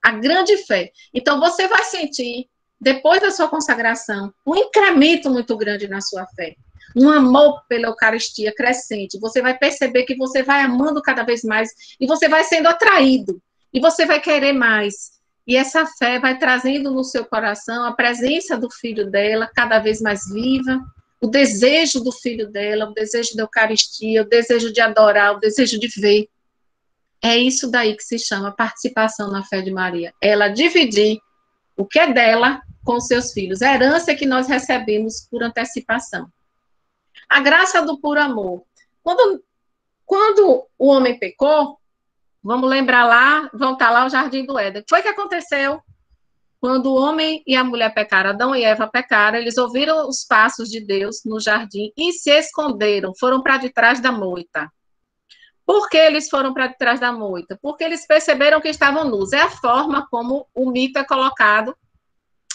S1: A grande fé. Então, você vai sentir, depois da sua consagração, um incremento muito grande na sua fé. Um amor pela Eucaristia crescente. Você vai perceber que você vai amando cada vez mais e você vai sendo atraído. E você vai querer mais. E essa fé vai trazendo no seu coração a presença do filho dela cada vez mais viva, o desejo do filho dela, o desejo da Eucaristia, o desejo de adorar, o desejo de ver. É isso daí que se chama participação na fé de Maria. Ela dividir o que é dela com seus filhos. A herança que nós recebemos por antecipação. A graça do puro amor. Quando o homem pecou, vamos lembrar lá, voltar lá ao Jardim do Éden. Foi o que aconteceu? Quando o homem e a mulher pecaram, Adão e Eva pecaram, eles ouviram os passos de Deus no jardim e se esconderam, foram para detrás da moita. Por que eles foram para detrás da moita? Porque eles perceberam que estavam nus. É a forma como o mito é colocado,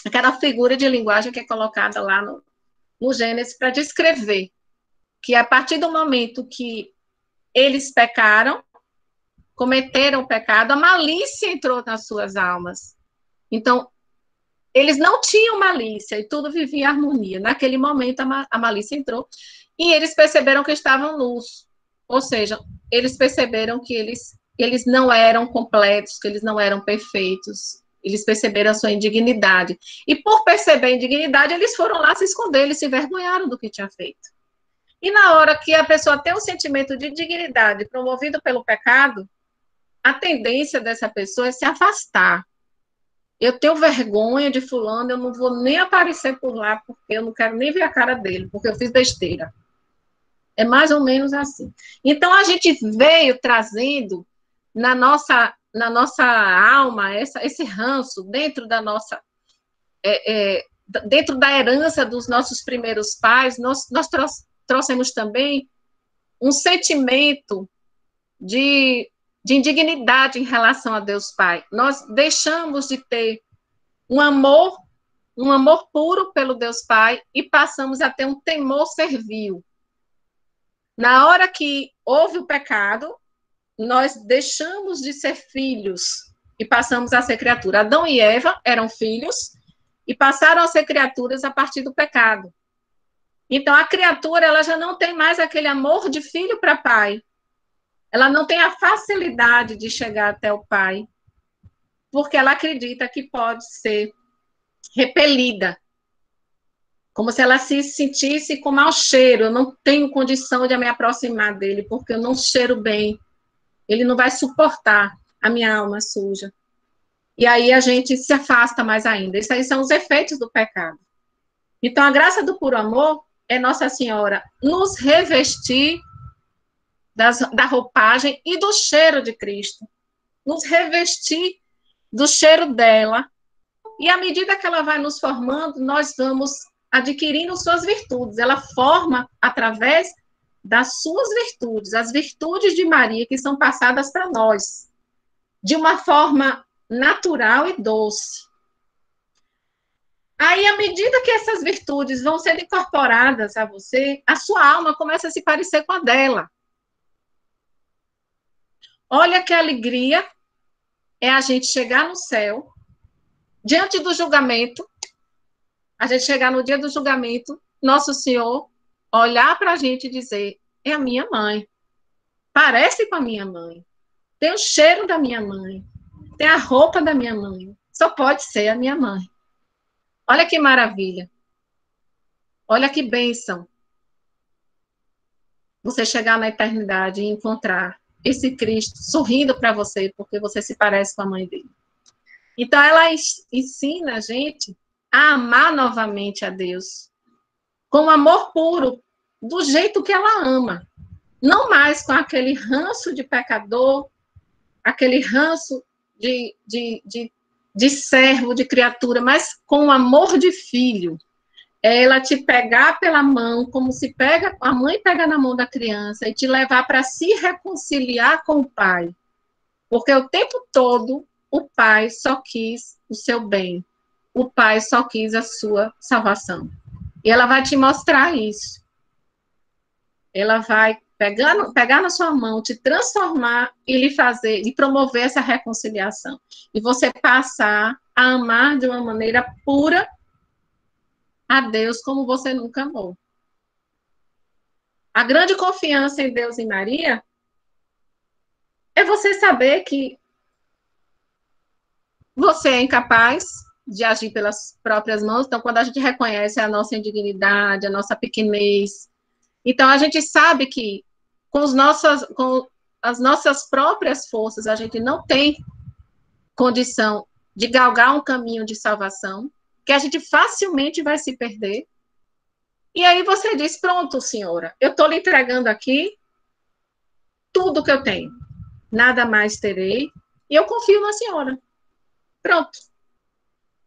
S1: aquela figura de linguagem que é colocada lá no Gênesis para descrever que a partir do momento que eles pecaram, cometeram o pecado, a malícia entrou nas suas almas. Então, eles não tinham malícia e tudo vivia em harmonia. Naquele momento, a malícia entrou e eles perceberam que estavam nus. Ou seja, eles perceberam que eles não eram completos, que eles não eram perfeitos. Eles perceberam a sua indignidade. E por perceber a indignidade, eles foram lá se esconder, eles se envergonharam do que tinha feito. E na hora que a pessoa tem um sentimento de dignidade promovido pelo pecado, a tendência dessa pessoa é se afastar. Eu tenho vergonha de fulano, eu não vou nem aparecer por lá, porque eu não quero nem ver a cara dele, porque eu fiz besteira. É mais ou menos assim. Então, a gente veio trazendo na nossa alma esse ranço dentro da nossa... dentro da herança dos nossos primeiros pais, nós trouxemos também um sentimento de indignidade em relação a Deus Pai. Nós deixamos de ter um amor puro pelo Deus Pai e passamos a ter um temor servil. Na hora que houve o pecado, nós deixamos de ser filhos e passamos a ser criatura. Adão e Eva eram filhos e passaram a ser criaturas a partir do pecado. Então, a criatura ela já não tem mais aquele amor de filho para pai. Ela não tem a facilidade de chegar até o pai, porque ela acredita que pode ser repelida, como se ela se sentisse com mau cheiro. Eu não tenho condição de me aproximar dele, porque eu não cheiro bem. Ele não vai suportar a minha alma suja. E aí a gente se afasta mais ainda. Isso aí são os efeitos do pecado. Então, a graça do puro amor é Nossa Senhora nos revestir da roupagem e do cheiro de Cristo. Nos revestir do cheiro dela. E à medida que ela vai nos formando, nós vamos adquirindo suas virtudes. Ela forma através das suas virtudes, as virtudes de Maria que são passadas para nós, de uma forma natural e doce. Aí, à medida que essas virtudes vão sendo incorporadas a você, a sua alma começa a se parecer com a dela. Olha que alegria é a gente chegar no céu, diante do julgamento, a gente chegar no dia do julgamento, Nosso Senhor olhar para a gente e dizer, é a minha mãe, parece com a minha mãe, tem o cheiro da minha mãe, tem a roupa da minha mãe, só pode ser a minha mãe. Olha que maravilha. Olha que bênção. Você chegar na eternidade e encontrar esse Cristo sorrindo para você, porque você se parece com a mãe dele. Então, ela ensina a gente a amar novamente a Deus, com amor puro, do jeito que ela ama. Não mais com aquele ranço de pecador, aquele ranço de servo, de criatura, mas com amor de filho. É ela te pegar pela mão, como se pega, a mãe pega na mão da criança, e te levar para se reconciliar com o pai. Porque o tempo todo, o pai só quis o seu bem. O pai só quis a sua salvação. E ela vai te mostrar isso. Ela vai pegar na sua mão, te transformar e lhe fazer, e promover essa reconciliação. E você passar a amar de uma maneira pura a Deus como você nunca amou. A grande confiança em Deus e Maria é você saber que você é incapaz de agir pelas próprias mãos. Então, quando a gente reconhece a nossa indignidade, a nossa pequenez, então a gente sabe que com as nossas próprias forças a gente não tem condição de galgar um caminho de salvação, que a gente facilmente vai se perder. E aí você diz, pronto, senhora, eu estou lhe entregando aqui tudo que eu tenho, nada mais terei, e eu confio na senhora. Pronto.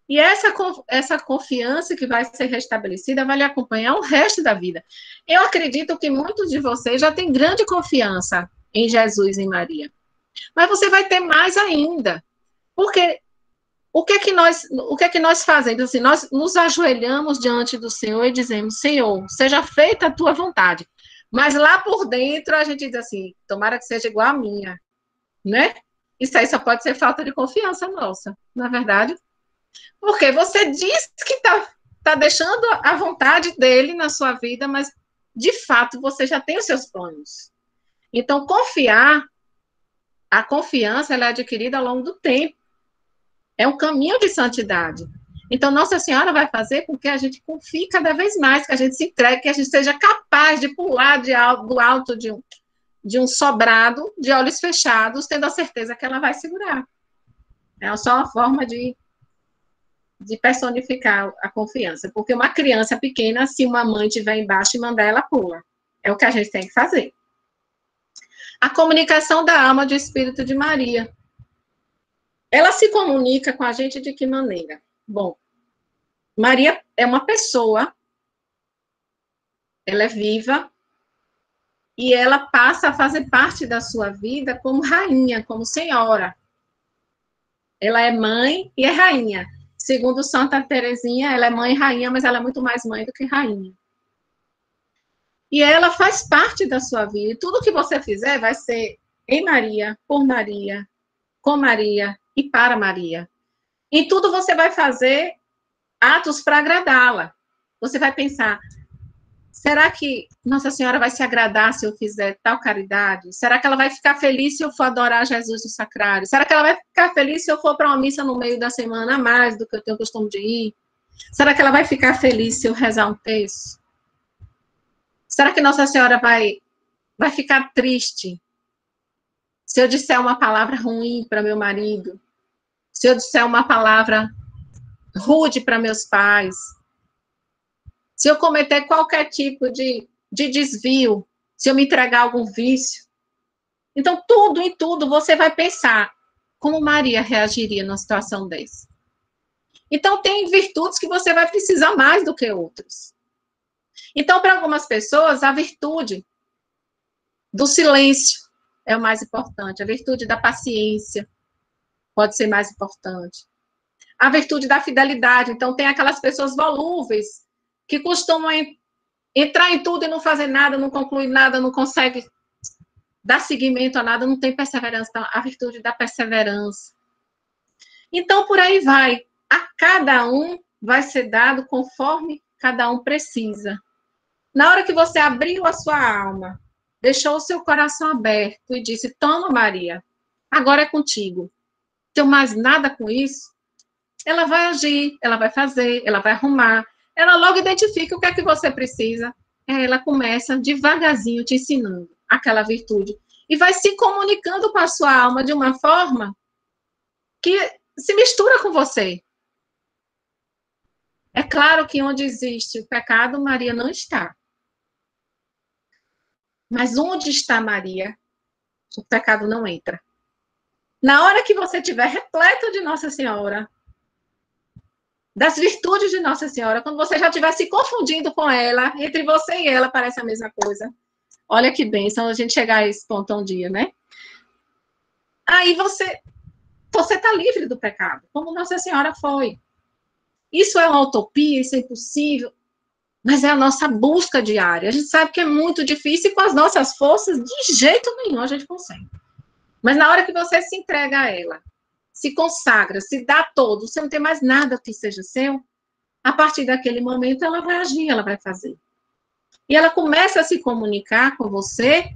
S1: E essa confiança que vai ser restabelecida vai lhe acompanhar o resto da vida. Eu acredito que muitos de vocês já têm grande confiança em Jesus e em Maria. Mas você vai ter mais ainda. Porque o que é que nós fazemos? Assim, nós nos ajoelhamos diante do Senhor e dizemos, Senhor, seja feita a tua vontade. Mas lá por dentro a gente diz assim, tomara que seja igual a minha, né? Isso aí só pode ser falta de confiança nossa, não é verdade? Porque você diz que tá deixando a vontade dele na sua vida, mas de fato você já tem os seus planos. Então, a confiança ela é adquirida ao longo do tempo. É um caminho de santidade. Então, Nossa Senhora vai fazer com que a gente confie cada vez mais, que a gente se entregue, que a gente seja capaz de pular do alto de um sobrado, de olhos fechados, tendo a certeza que ela vai segurar. É só uma forma de personificar a confiança. Porque uma criança pequena, se uma mãe estiver embaixo e mandar, ela pula. É o que a gente tem que fazer. A comunicação da alma do Espírito de Maria. Ela se comunica com a gente de que maneira? Bom, Maria é uma pessoa, ela é viva, e ela passa a fazer parte da sua vida como rainha, como senhora. Ela é mãe e é rainha. Segundo Santa Teresinha, ela é mãe e rainha, mas ela é muito mais mãe do que rainha. E ela faz parte da sua vida. E tudo que você fizer vai ser em Maria, por Maria, com Maria e para Maria. Em tudo você vai fazer atos para agradá-la. Você vai pensar, será que Nossa Senhora vai se agradar se eu fizer tal caridade? Será que ela vai ficar feliz se eu for adorar Jesus no sacrário? Será que ela vai ficar feliz se eu for para uma missa no meio da semana a mais do que eu tenho o costume de ir? Será que ela vai ficar feliz se eu rezar um texto? Será que Nossa Senhora vai ficar triste se eu disser uma palavra ruim para meu marido? Se eu disser uma palavra rude para meus pais? Se eu cometer qualquer tipo de desvio, se eu me entregar a algum vício? Então, tudo em tudo, você vai pensar como Maria reagiria numa situação dessa. Então, tem virtudes que você vai precisar mais do que outras. Então, para algumas pessoas, a virtude do silêncio é o mais importante. A virtude da paciência pode ser mais importante. a virtude da fidelidade. Então, tem aquelas pessoas volúveis que costumam entrar em tudo e não fazer nada, não concluir nada, não consegue dar seguimento a nada, não tem perseverança. Então, a virtude da perseverança. Então, por aí vai. A cada um vai ser dado conforme cada um precisa. Na hora que você abriu a sua alma, deixou o seu coração aberto e disse, toma, Maria, agora é contigo. Não tenho mais nada com isso. Ela vai agir, ela vai fazer, ela vai arrumar. Ela logo identifica o que é que você precisa. Ela começa devagarzinho te ensinando aquela virtude. E vai se comunicando com a sua alma de uma forma que se mistura com você. É claro que onde existe o pecado, Maria não está. Mas onde está Maria, o pecado não entra. Na hora que você estiver repleto de Nossa Senhora, das virtudes de Nossa Senhora, quando você já estiver se confundindo com ela, entre você e ela parece a mesma coisa. Olha que bênção a gente chegar a esse ponto um dia, né? Aí você está livre do pecado, como Nossa Senhora foi. Isso é uma utopia, isso é impossível, mas é a nossa busca diária. A gente sabe que é muito difícil e com as nossas forças, de jeito nenhum, a gente consegue. Mas na hora que você se entrega a ela, se consagra, se dá todo, você não tem mais nada que seja seu, a partir daquele momento ela vai agir, ela vai fazer. E ela começa a se comunicar com você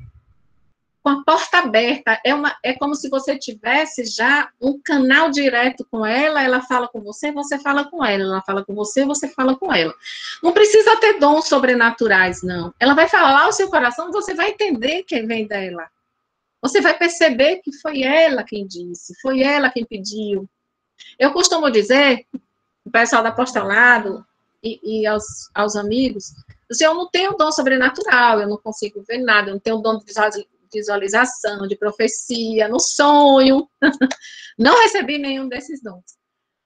S1: com a porta aberta. É como se você tivesse já um canal direto com ela, ela fala com você, você fala com ela fala com você, você fala com ela. Não precisa ter dons sobrenaturais, não. Ela vai falar o seu coração, você vai entender quem vem dela. Você vai perceber que foi ela quem disse, foi ela quem pediu. Eu costumo dizer, o pessoal do apostolado e aos amigos, eu não tenho dom sobrenatural, eu não consigo ver nada, eu não tenho dom de visualização, de profecia, no sonho. Não recebi nenhum desses dons.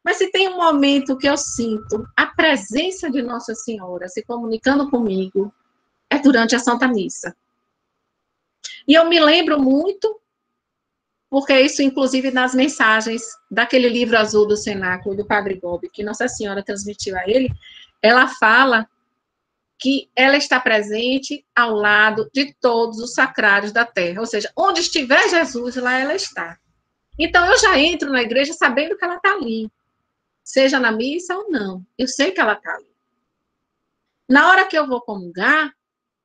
S1: Mas se tem um momento que eu sinto a presença de Nossa Senhora se comunicando comigo, é durante a Santa Missa. E eu me lembro muito, porque isso, inclusive, nas mensagens daquele livro azul do Cenáculo, do Padre Bob, que Nossa Senhora transmitiu a ele, ela fala que ela está presente ao lado de todos os sacrários da terra. Ou seja, onde estiver Jesus, lá ela está. Então, eu já entro na igreja sabendo que ela está ali. Seja na missa ou não. Eu sei que ela está ali. Na hora que eu vou comungar,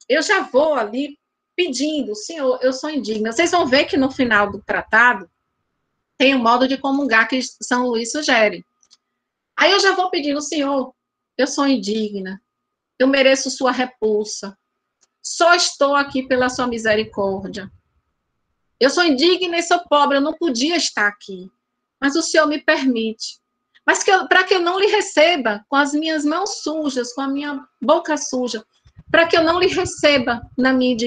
S1: eu já vou ali pedindo, Senhor, eu sou indigna. Vocês vão ver que no final do tratado tem um modo de comungar que São Luís sugere. Aí eu já vou pedindo, Senhor, eu sou indigna. Eu mereço sua repulsa. Só estou aqui pela sua misericórdia. Eu sou indigna e sou pobre, eu não podia estar aqui. Mas o Senhor me permite. Mas para que eu não lhe receba com as minhas mãos sujas, com a minha boca suja, para que eu não lhe receba na minha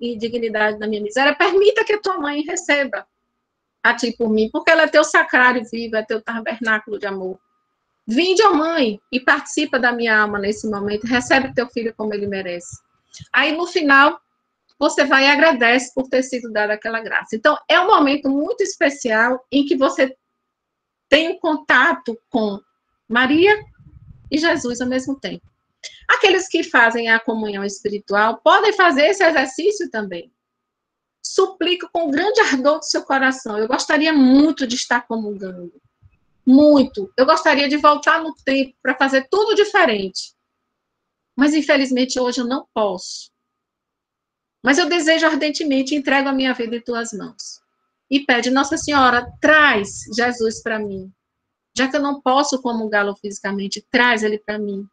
S1: indignidade, na minha miséria, permita que a tua mãe receba a ti por mim, porque ela é teu sacrário vivo, é teu tabernáculo de amor. Vinde, ó mãe, e participa da minha alma nesse momento, recebe teu filho como ele merece. Aí, no final, você vai e agradece por ter sido dada aquela graça. Então, é um momento muito especial em que você tem um contato com Maria e Jesus ao mesmo tempo. Aqueles que fazem a comunhão espiritual podem fazer esse exercício também. Suplico com grande ardor do seu coração. Eu gostaria muito de estar comungando. Muito. Eu gostaria de voltar no tempo para fazer tudo diferente. Mas, infelizmente, hoje eu não posso. Mas eu desejo ardentemente e entrego a minha vida em tuas mãos. E pede, Nossa Senhora, traz Jesus para mim. Já que eu não posso comungá-lo fisicamente, traz ele para mim.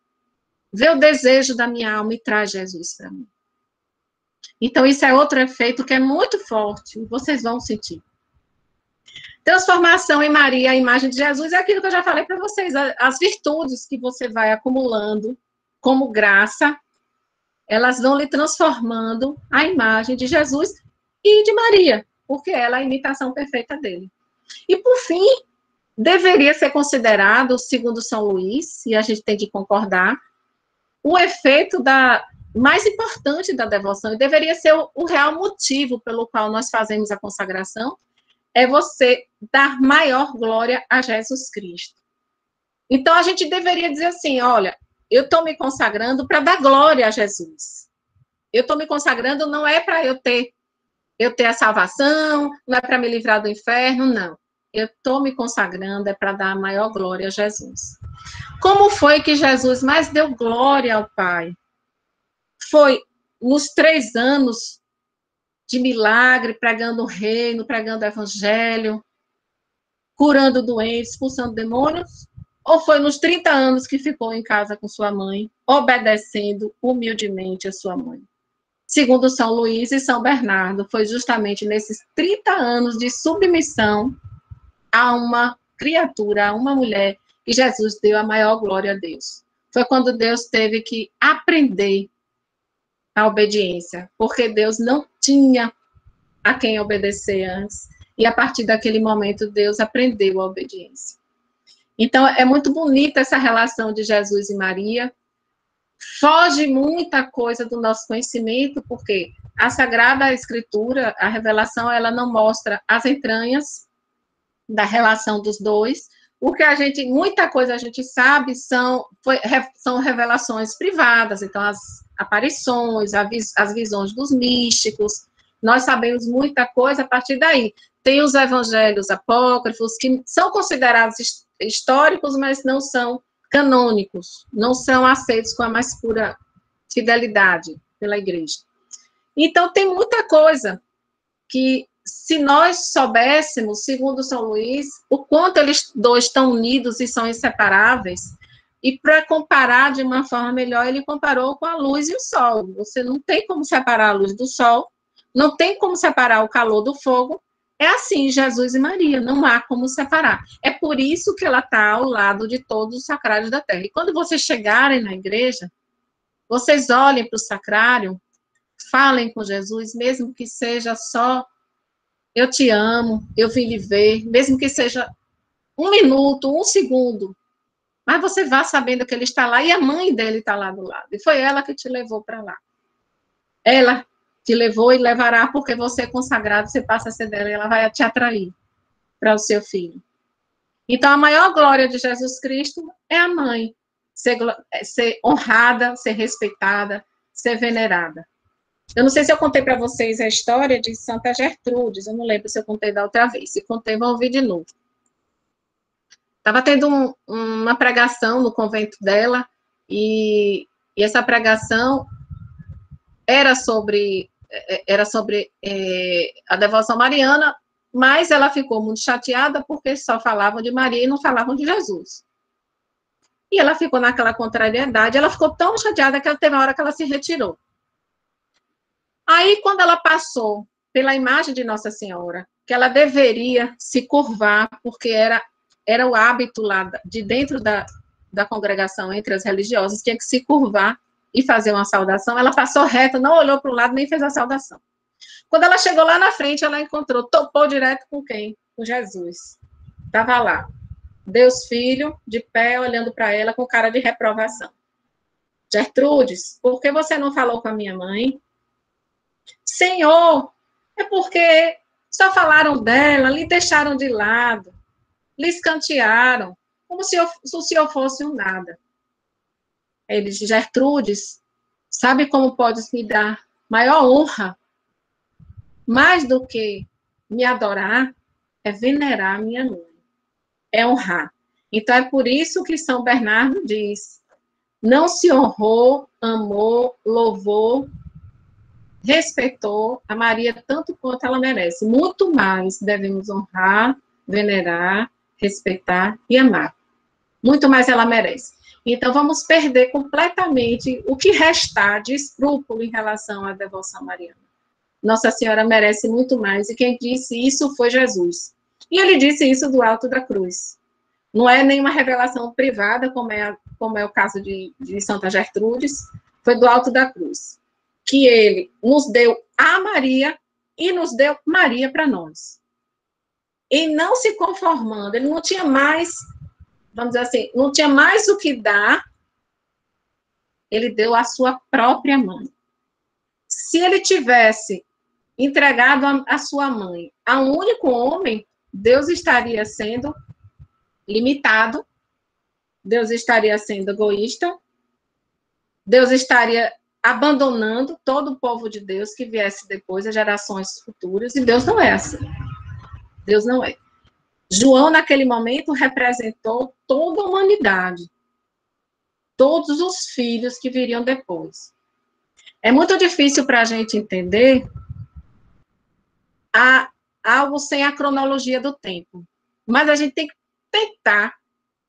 S1: Vê o desejo da minha alma e traz Jesus para mim. Então, isso é outro efeito que é muito forte. Vocês vão sentir. Transformação em Maria, a imagem de Jesus, é aquilo que eu já falei para vocês. As virtudes que você vai acumulando como graça, elas vão lhe transformando a imagem de Jesus e de Maria, porque ela é a imitação perfeita dele. E, por fim, deveria ser considerado, segundo São Luís, e a gente tem que concordar, o efeito mais importante da devoção, e deveria ser o real motivo pelo qual nós fazemos a consagração, é você dar maior glória a Jesus Cristo. Então, a gente deveria dizer assim, olha, eu estou me consagrando para dar glória a Jesus. Eu estou me consagrando não é para eu ter a salvação, não é para me livrar do inferno, não. Eu estou me consagrando é para dar a maior glória a Jesus. Como foi que Jesus mais deu glória ao Pai? Foi nos 3 anos de milagre, pregando o reino, pregando o evangelho, curando doentes, expulsando demônios? Ou foi nos 30 anos que ficou em casa com sua mãe, obedecendo humildemente a sua mãe? Segundo São Luís e São Bernardo, foi justamente nesses 30 anos de submissão a uma criatura, a uma mulher, que Jesus deu a maior glória a Deus. Foi quando Deus teve que aprender a obediência, porque Deus não tinha a quem obedecer antes, e a partir daquele momento Deus aprendeu a obediência. Então, é muito bonita essa relação de Jesus e Maria, foge muita coisa do nosso conhecimento, porque a Sagrada Escritura, a revelação, ela não mostra as entranhas da relação dos dois. O que muita coisa a gente sabe são revelações privadas, então as aparições, as visões dos místicos, nós sabemos muita coisa a partir daí. Tem os evangelhos apócrifos, que são considerados históricos, mas não são canônicos, não são aceitos com a mais pura fidelidade pela igreja. Então, tem muita coisa que, se nós soubéssemos, segundo São Luís, o quanto eles dois estão unidos e são inseparáveis, e para comparar de uma forma melhor, ele comparou com a luz e o sol. Você não tem como separar a luz do sol, não tem como separar o calor do fogo. É assim, Jesus e Maria, não há como separar. É por isso que ela está ao lado de todos os sacrários da terra. E quando vocês chegarem na igreja, vocês olhem para o sacrário, falem com Jesus, mesmo que seja só, eu te amo, eu vim lhe ver, mesmo que seja 1 minuto, 1 segundo, mas você vá sabendo que ele está lá, e a mãe dele está lá do lado, e foi ela que te levou para lá. Ela te levou e levará, porque você é consagrado, você passa a ser dela, e ela vai te atrair para o seu filho. Então, a maior glória de Jesus Cristo é a mãe, ser honrada, ser respeitada, ser venerada. Eu não sei se eu contei para vocês a história de Santa Gertrudes, eu não lembro se eu contei da outra vez, se contei, vou ouvir de novo. Estava tendo uma pregação no convento dela, e essa pregação era sobre a devoção mariana, mas ela ficou muito chateada porque só falavam de Maria e não falavam de Jesus. E ela ficou naquela contrariedade, ela ficou tão chateada que teve uma hora que ela se retirou. Aí, quando ela passou pela imagem de Nossa Senhora, que ela deveria se curvar, porque era o hábito lá de dentro da congregação entre as religiosas, tinha que se curvar e fazer uma saudação, ela passou reta, não olhou para o lado, nem fez a saudação. Quando ela chegou lá na frente, ela topou direto com quem? Com Jesus. Estava lá, Deus Filho, de pé, olhando para ela com cara de reprovação. Gertrudes, por que você não falou com a minha mãe? Senhor, é porque só falaram dela, lhe deixaram de lado, lhe escantearam, como se o senhor fosse um nada. Ele diz, Gertrudes, sabe como podes me dar maior honra? Mais do que me adorar, é venerar minha mãe, é honrar. Então, é por isso que São Bernardo diz, não se honrou, amou, louvou, respeitou a Maria tanto quanto ela merece. Muito mais devemos honrar, venerar, respeitar e amar. Muito mais ela merece. Então, vamos perder completamente o que restar de escrúpulo em relação à devoção mariana. Nossa Senhora merece muito mais, e quem disse isso foi Jesus. E ele disse isso do alto da cruz. Não é nenhuma revelação privada, como é o caso de Santa Gertrudes, foi do alto da cruz. Que ele nos deu a Maria e nos deu Maria para nós. E não se conformando, ele não tinha mais, vamos dizer assim, não tinha mais o que dar, ele deu a sua própria mãe. Se ele tivesse entregado a sua mãe a um único homem, Deus estaria sendo limitado Deus estaria sendo egoísta, Deus estaria abandonando todo o povo de Deus que viesse depois, as gerações futuras, e Deus não é assim. Deus não é. João, naquele momento, representou toda a humanidade, todos os filhos que viriam depois. É muito difícil para a gente entender algo sem a cronologia do tempo, mas a gente tem que tentar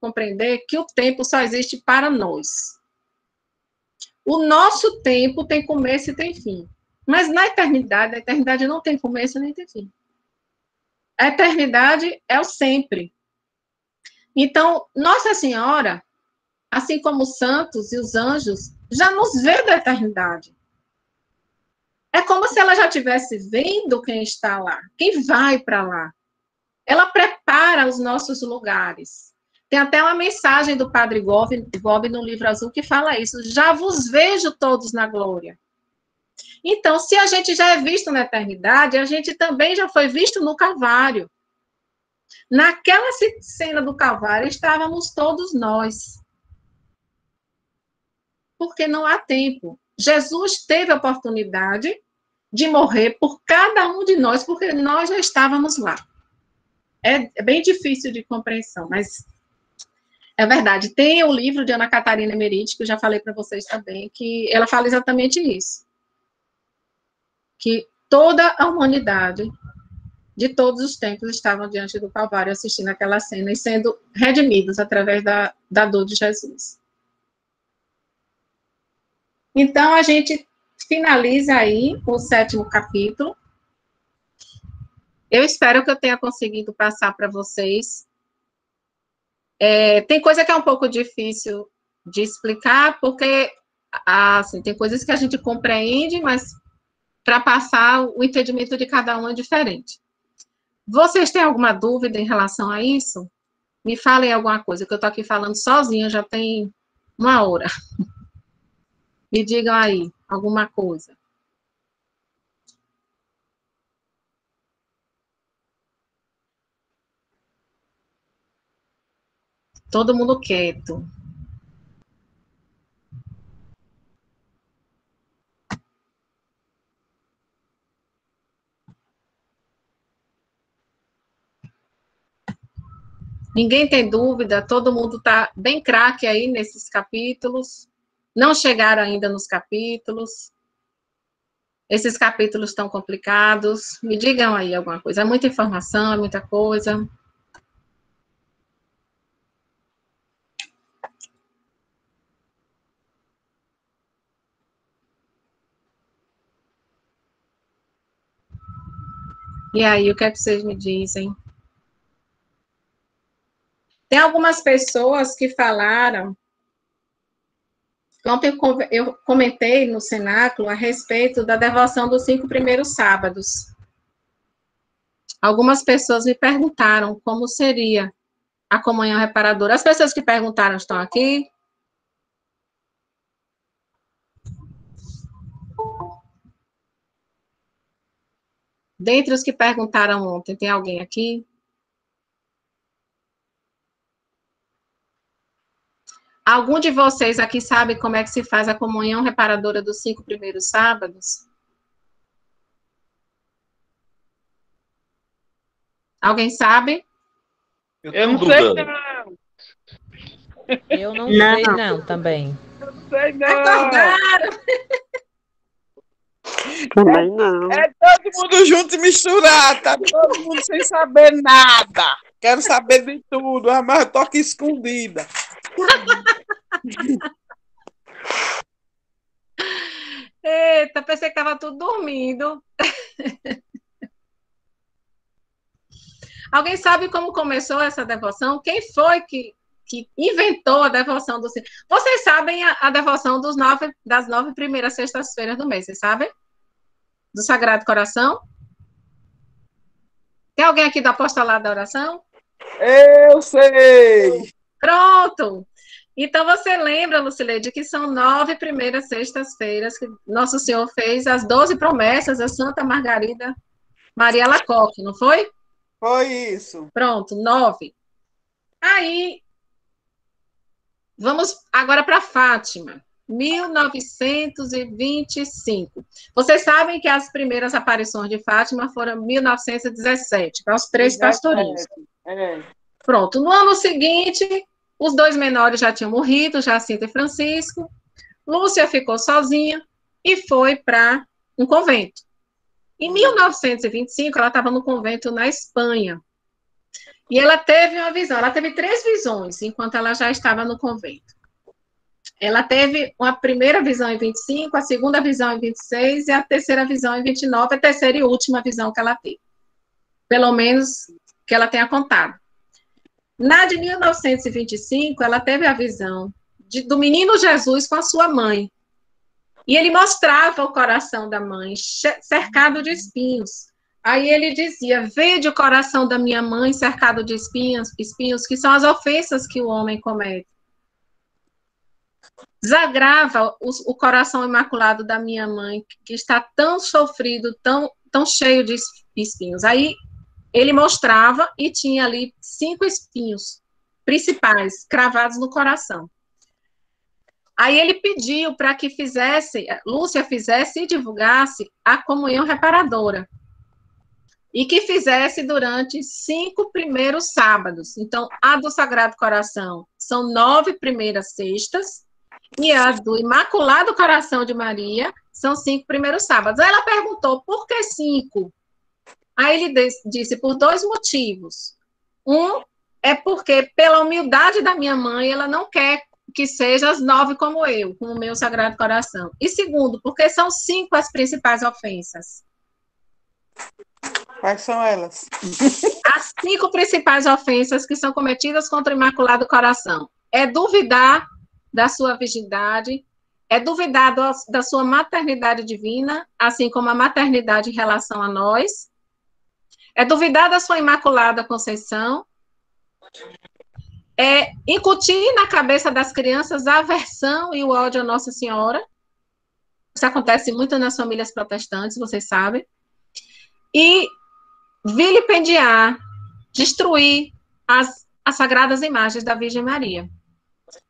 S1: compreender que o tempo só existe para nós. O nosso tempo tem começo e tem fim. Mas na eternidade, a eternidade não tem começo nem tem fim. A eternidade é o sempre. Então, Nossa Senhora, assim como os santos e os anjos, já nos vê da eternidade. É como se ela já estivesse vendo quem está lá, quem vai para lá. Ela prepara os nossos lugares. Tem até uma mensagem do Padre Bob no Livro Azul que fala isso. Já vos vejo todos na glória. Então, se a gente já é visto na eternidade, a gente também já foi visto no Calvário. Naquela cena do Calvário estávamos todos nós. Porque não há tempo. Jesus teve a oportunidade de morrer por cada um de nós, porque nós já estávamos lá. É bem difícil de compreensão, mas é verdade. Tem o livro de Ana Catarina Emeriti, que eu já falei para vocês também, que ela fala exatamente isso. Que toda a humanidade, de todos os tempos, estavam diante do Calvário, assistindo aquela cena e sendo redimidos através da dor de Jesus. Então, a gente finaliza aí o 7º capítulo. Eu espero que eu tenha conseguido passar para vocês. Tem coisa que é um pouco difícil de explicar, porque assim, tem coisas que a gente compreende, mas para passar, o entendimento de cada um é diferente. Vocês têm alguma dúvida em relação a isso? Me falem alguma coisa, que eu estou aqui falando sozinha, já tem 1 hora. Me digam aí, alguma coisa. Todo mundo quieto. Ninguém tem dúvida, todo mundo está bem craque aí nesses capítulos. Não chegaram ainda nos capítulos. Esses capítulos estão complicados. Me digam aí alguma coisa. É muita informação, é muita coisa. E aí, o que é que vocês me dizem? Tem algumas pessoas que falaram. Ontem eu comentei no cenáculo a respeito da devoção dos 5 primeiros sábados. Algumas pessoas me perguntaram como seria a comunhão reparadora. As pessoas que perguntaram estão aqui? Dentre os que perguntaram ontem, tem alguém aqui? Algum de vocês aqui sabe como é que se faz a comunhão reparadora dos 5 primeiros sábados? Alguém sabe?
S3: Eu não sei não.
S4: Eu não sei não também.
S3: Eu não sei não.
S1: Acordaram!
S5: Também não.
S6: É todo mundo junto e misturado, tá todo mundo sem saber nada. Quero saber de tudo, mas eu tô aqui escondida.
S1: Eita, pensei que estava tudo dormindo. Alguém sabe como começou essa devoção? Quem foi que inventou a devoção do... Vocês sabem a devoção das 9 primeiras sextas-feiras do mês, vocês sabem? Do Sagrado Coração? Tem alguém aqui do Apostolado da Oração?
S6: Eu sei!
S1: Pronto! Então, você lembra, Lucileide, que são 9 primeiras sextas-feiras que Nosso Senhor fez as 12 promessas da Santa Margarida Maria Alacoque, não foi?
S6: Foi isso.
S1: Pronto, 9. Aí, Vamos agora para Fátima, 1925. Vocês sabem que as primeiras aparições de Fátima foram em 1917, para os 3 pastorinhos. Pronto, no ano seguinte, os 2 menores já tinham morrido, Jacinta e Francisco. Lúcia ficou sozinha e foi para um convento. Em 1925, ela estava no convento na Espanha. E ela teve uma visão, ela teve 3 visões, enquanto ela já estava no convento. Ela teve uma primeira visão em 25, a segunda visão em 26 e a terceira visão em 29, a terceira e última visão que ela teve. Pelo menos que ela tenha contado. Na de 1925, ela teve a visão do menino Jesus com a sua mãe. E ele mostrava o coração da mãe cercado de espinhos. Aí ele dizia, vede o coração da minha mãe cercado de espinhos, que são as ofensas que o homem comete. Desagrava o coração imaculado da minha mãe, que está tão sofrido, tão cheio de espinhos. Aí ele mostrava e tinha ali 5 espinhos principais, cravados no coração. Aí ele pediu para que Lúcia fizesse e divulgasse a comunhão reparadora. E que fizesse durante 5 primeiros sábados. Então, a do Sagrado Coração são 9 primeiras sextas, e a do Imaculado Coração de Maria são 5 primeiros sábados. Aí ela perguntou, por que 5? Aí ele disse, por 2 motivos. Um é porque, pela humildade da minha mãe, ela não quer que seja as 9 como eu, com o meu Sagrado Coração. E segundo, porque são 5 as principais ofensas.
S6: Quais são elas?
S1: As 5 principais ofensas que são cometidas contra o Imaculado Coração. É duvidar da sua virgindade, é duvidar da sua maternidade divina, assim como a maternidade em relação a nós, é duvidar da sua Imaculada Conceição, é incutir na cabeça das crianças a aversão e o ódio a Nossa Senhora. Isso acontece muito nas famílias protestantes, vocês sabem. E vilipendiar, destruir as sagradas imagens da Virgem Maria.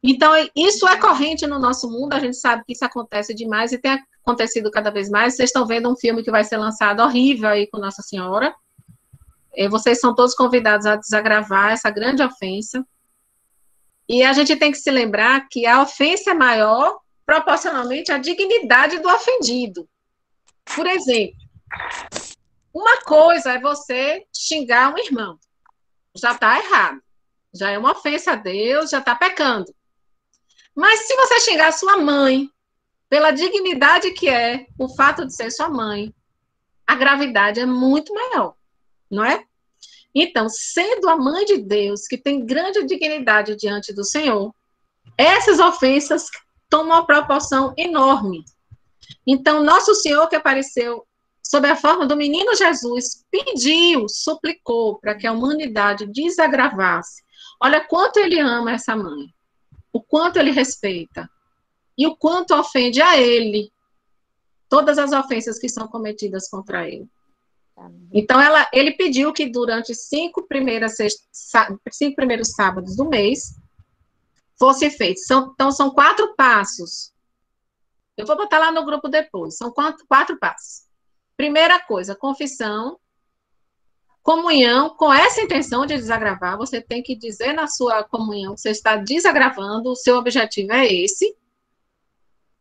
S1: Então, isso é corrente no nosso mundo, a gente sabe que isso acontece demais e tem acontecido cada vez mais. Vocês estão vendo um filme que vai ser lançado horrível aí com Nossa Senhora. Vocês são todos convidados a desagravar essa grande ofensa. E a gente tem que se lembrar que a ofensa é maior proporcionalmente à dignidade do ofendido. Por exemplo, uma coisa é você xingar um irmão. Já está errado. Já é uma ofensa a Deus, já está pecando. Mas se você xingar sua mãe, pela dignidade que é o fato de ser sua mãe, a gravidade é muito maior, não é? Então, sendo a mãe de Deus, que tem grande dignidade diante do Senhor, essas ofensas tomam uma proporção enorme. Então, Nosso Senhor, que apareceu sob a forma do menino Jesus, pediu, suplicou para que a humanidade desagravasse. Olha quanto ele ama essa mãe, o quanto ele respeita, e o quanto ofende a ele todas as ofensas que são cometidas contra ele. Então, ele pediu que durante 5 primeiros sábados do mês fosse feito. Então, são 4 passos. Eu vou botar lá no grupo depois. São 4 passos. Primeira coisa, confissão, comunhão, com essa intenção de desagravar, você tem que dizer na sua comunhão que você está desagravando, o seu objetivo é esse.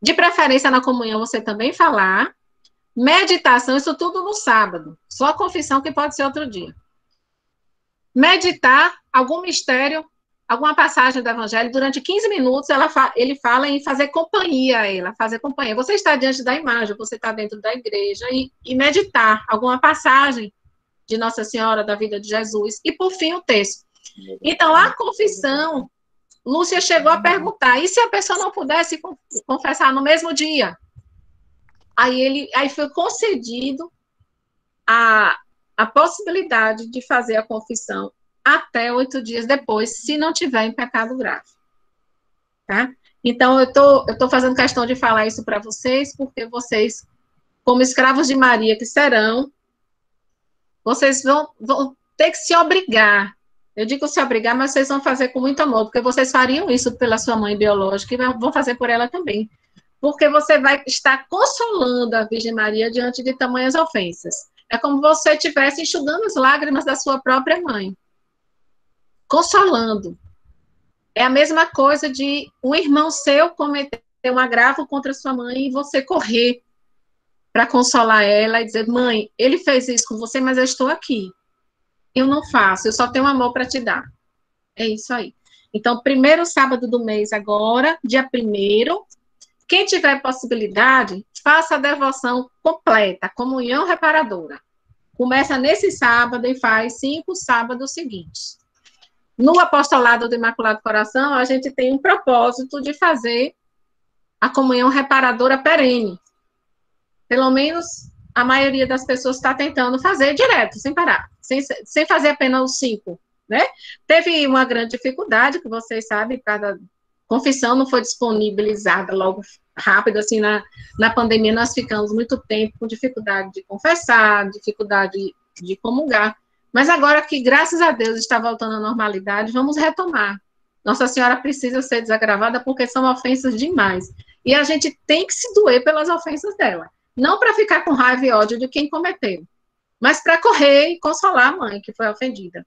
S1: De preferência, na comunhão, você também falar. Meditação, isso tudo no sábado. Só a confissão que pode ser outro dia. Meditar algum mistério, alguma passagem do Evangelho, durante 15 minutos, ele fala em fazer companhia a ela, fazer companhia. Você está diante da imagem, você está dentro da igreja, e meditar alguma passagem de Nossa Senhora, da vida de Jesus, e por fim o texto. Então, a confissão, Lúcia chegou a perguntar, e se a pessoa não pudesse confessar no mesmo dia? Aí foi concedido a possibilidade de fazer a confissão até 8 dias depois, se não tiver em pecado grave. Tá? Então, eu tô fazendo questão de falar isso para vocês, porque vocês, como escravos de Maria que serão, vocês vão ter que se obrigar Eu digo se obrigar, mas vocês vão fazer com muito amor, porque vocês fariam isso pela sua mãe biológica e vão fazer por ela também. Porque você vai estar consolando a Virgem Maria diante de tamanhas ofensas. É como você estivesse enxugando as lágrimas da sua própria mãe. Consolando. É a mesma coisa de um irmão seu cometer um agravo contra sua mãe e você correr para consolar ela e dizer, mãe, ele fez isso com você, mas eu estou aqui. Eu não faço, eu só tenho amor para te dar. É isso aí. Então, primeiro sábado do mês agora, dia 1º, quem tiver possibilidade, faça a devoção completa, comunhão reparadora. Começa nesse sábado e faz 5 sábados seguintes. No apostolado do Imaculado Coração, a gente tem um propósito de fazer a comunhão reparadora perene. Pelo menos a maioria das pessoas está tentando fazer direto, sem parar, sem fazer apenas os 5, né? Teve uma grande dificuldade, que vocês sabem, cada confissão não foi disponibilizada logo rápido, assim, na pandemia nós ficamos muito tempo com dificuldade de confessar, dificuldade de comungar, mas agora que, graças a Deus, está voltando à normalidade, vamos retomar. Nossa Senhora precisa ser desagravada porque são ofensas demais, e a gente tem que se doer pelas ofensas dela, não para ficar com raiva e ódio de quem cometeu, mas para correr e consolar a mãe que foi ofendida.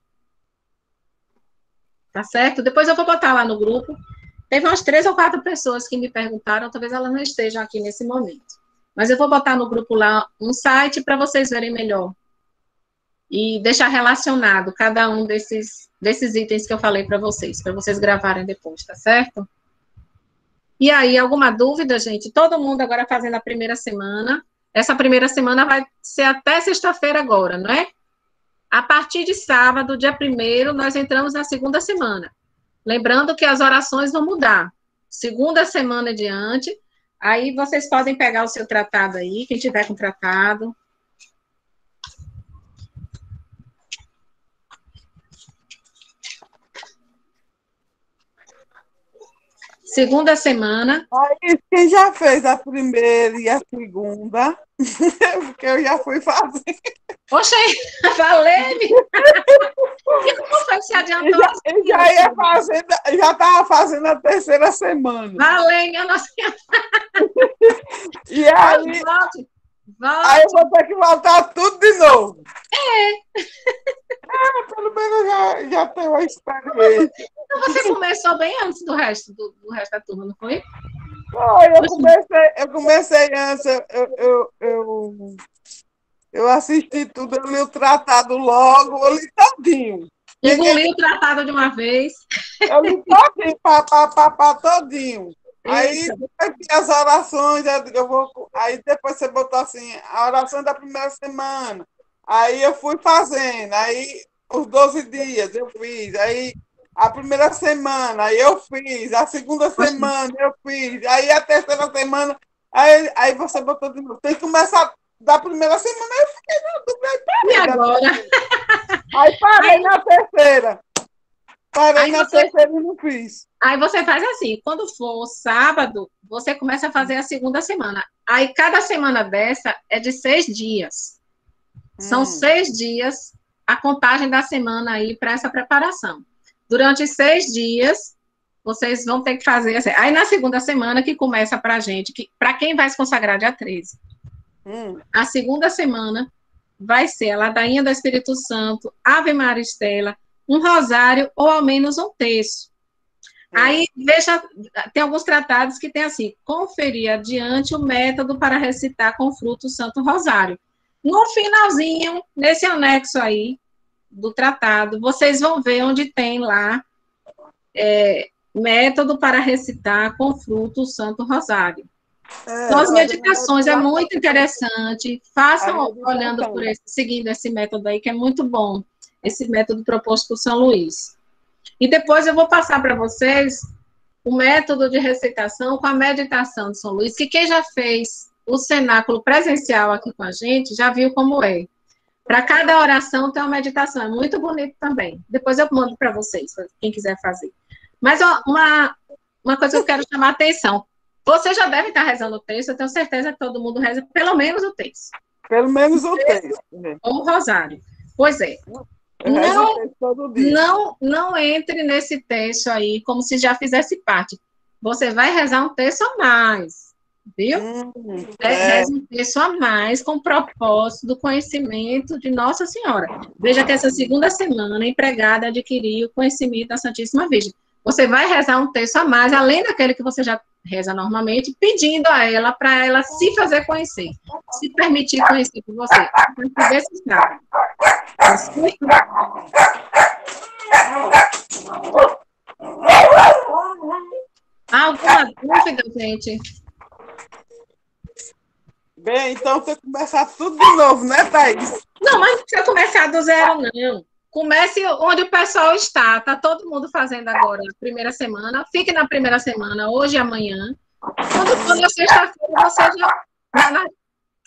S1: Tá certo? Depois eu vou botar lá no grupo. Teve umas 3 ou 4 pessoas que me perguntaram, talvez elas não estejam aqui nesse momento. Mas eu vou botar no grupo lá um site para vocês verem melhor. E deixar relacionado cada um desses itens que eu falei para vocês gravarem depois, tá certo? E aí, alguma dúvida, gente? Todo mundo agora fazendo a primeira semana. Essa primeira semana vai ser até sexta-feira agora, não é? A partir de sábado, dia 1º, nós entramos na segunda semana. Lembrando que as orações vão mudar. Segunda semana adiante, aí vocês podem pegar o seu tratado aí, quem tiver com tratado. Segunda semana.
S6: Aí, quem já fez a primeira e a segunda, porque eu já fui fazer.
S1: Poxa, valeu-me! E como foi que se adiantou?
S6: Já estava fazendo a terceira semana.
S1: Valeu, Nossa Senhora!
S6: E aí,
S1: volte.
S6: Aí eu vou ter que voltar tudo de novo. Pelo menos já tenho uma experiência.
S1: Então você começou bem antes do resto da turma, não foi?
S6: Foi, eu comecei antes, eu assisti tudo, eu li o tratado logo, eu li todinho.
S1: Engoli o tratado de uma vez.
S6: Eu li todinho, todinho. Aí, depois as orações, aí depois você botou assim, a oração da primeira semana. Aí eu fui fazendo, aí os 12 dias eu fiz, aí a primeira semana aí eu fiz, a segunda semana eu fiz, aí a terceira semana, aí você botou de novo. Tem que começar da primeira semana, aí eu fiquei na dúvida.
S1: E agora?
S6: Aí parei na terceira. Parei na terceira e não fiz.
S1: Aí você faz assim, quando for sábado, você começa a fazer a segunda semana. Aí cada semana dessa é de 6 dias. São 6 dias a contagem da semana aí para essa preparação. Durante 6 dias, vocês vão ter que fazer assim. Aí na segunda semana que começa para a gente, para quem vai se consagrar dia 13, a segunda semana vai ser a ladainha do Espírito Santo, Ave Maria Estela, um rosário ou ao menos um terço. Aí, veja, tem alguns tratados que tem assim, conferir adiante o método para recitar com fruto o Santo Rosário. No finalzinho, nesse anexo aí do tratado, vocês vão ver onde tem lá método para recitar com fruto o Santo Rosário. Então, as meditações é muito interessante. Façam olhando por seguindo esse método aí, que é muito bom. Esse método proposto por São Luís. E depois eu vou passar para vocês o método de recitação com a meditação de São Luís, que quem já fez o cenáculo presencial aqui com a gente, já viu como é. Para cada oração tem uma meditação, é muito bonito também. Depois eu mando para vocês, quem quiser fazer. Mas ó, uma coisa que eu quero chamar a atenção. Você já deve estar rezando o texto, eu tenho certeza que todo mundo reza pelo menos o texto.
S6: Pelo menos o texto.
S1: Ou o rosário. Pois é.
S6: Eu rezo
S1: Não,
S6: o texto todo dia.
S1: não entre nesse texto aí como se já fizesse parte. Você vai rezar um texto a mais, viu?
S6: É.
S1: Reza um texto a mais com o propósito do conhecimento de Nossa Senhora. Veja que essa segunda semana, a empregada adquiriu o conhecimento da Santíssima Virgem. Você vai rezar um texto a mais, além daquele que você já reza normalmente, pedindo a ela para ela se fazer conhecer, se permitir conhecer por você. A partir desse estado. Alguma dúvida, gente?
S6: Bem, então você começar tudo de novo, né, Thaís?
S1: Não, mas não precisa começar do zero, não. Comece onde o pessoal está. Está todo mundo fazendo agora a primeira semana. Fique na primeira semana, hoje e amanhã. Quando for na sexta-feira, você já... Na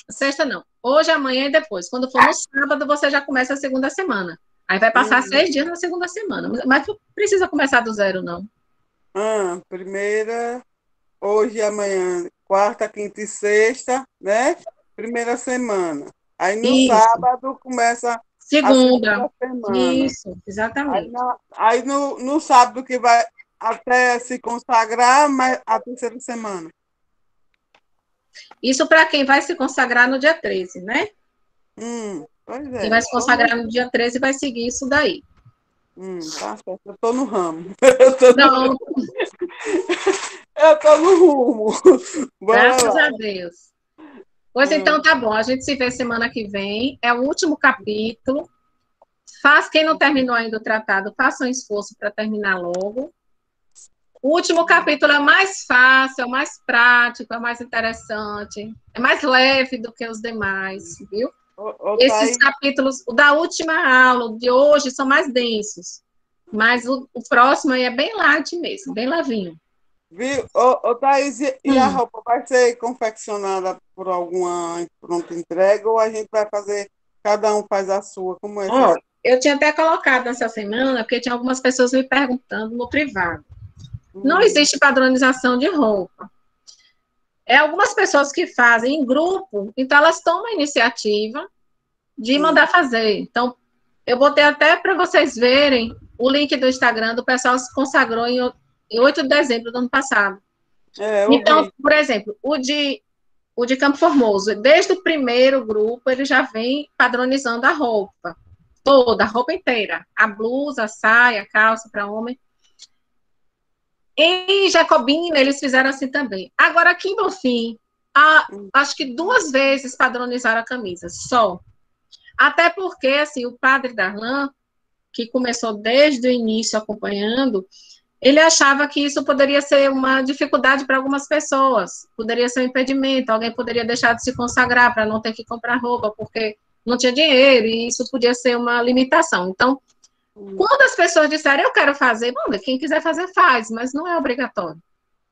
S1: sexta, não. Hoje, amanhã e depois. Quando for no sábado, você já começa a segunda semana. Aí vai passar 6 dias na segunda semana. Mas não precisa começar do zero, não.
S6: Primeira, hoje e amanhã, quarta, quinta e sexta, né? Primeira semana. Aí no
S1: Isso.
S6: sábado começa
S1: Segunda.
S6: a segunda semana.
S1: Isso, exatamente.
S6: Aí no sábado que vai até se consagrar, mas a terceira semana.
S1: Isso para quem vai se consagrar no dia 13, né?
S6: Pois é.
S1: Quem vai se consagrar no dia 13 vai seguir isso daí.
S6: Tá certo, eu tô no ramo.
S1: Não,
S6: Eu tô no rumo. Bora
S1: graças
S6: lá.
S1: a Deus. Pois então tá bom, a gente se vê semana que vem. É o último capítulo. Quem não terminou ainda o tratado, faça um esforço para terminar logo. O último capítulo é mais fácil, é mais prático, é mais interessante, é mais leve do que os demais, viu? Esses capítulos, o da última aula, o de hoje, são mais densos. Mas o próximo aí é bem light mesmo, bem levinho.
S6: Viu? Thaís, e a roupa vai ser confeccionada por alguma pronta entrega ou a gente vai fazer, cada um faz a sua? Como é isso?
S1: Eu tinha até colocado nessa semana, porque tinha algumas pessoas me perguntando no privado. Não existe padronização de roupa. É algumas pessoas que fazem em grupo, então elas tomam a iniciativa de mandar fazer. Então, eu botei até para vocês verem o link do Instagram do pessoal que se consagrou em 8 de dezembro do ano passado. Então, por exemplo, o de Campo Formoso, desde o primeiro grupo, ele já vem padronizando a roupa, toda, a roupa inteira. A blusa, a saia, a calça para homem. Em Jacobina, eles fizeram assim também. Agora, aqui em Bonfim, acho que 2 vezes padronizaram a camisa, só. Até porque, assim, o padre Darlan, que começou desde o início acompanhando, ele achava que isso poderia ser uma dificuldade para algumas pessoas, poderia ser um impedimento, alguém poderia deixar de se consagrar para não ter que comprar roupa, porque não tinha dinheiro, e isso podia ser uma limitação. Então, quando as pessoas disserem, eu quero fazer, bom, quem quiser fazer, faz, mas não é obrigatório.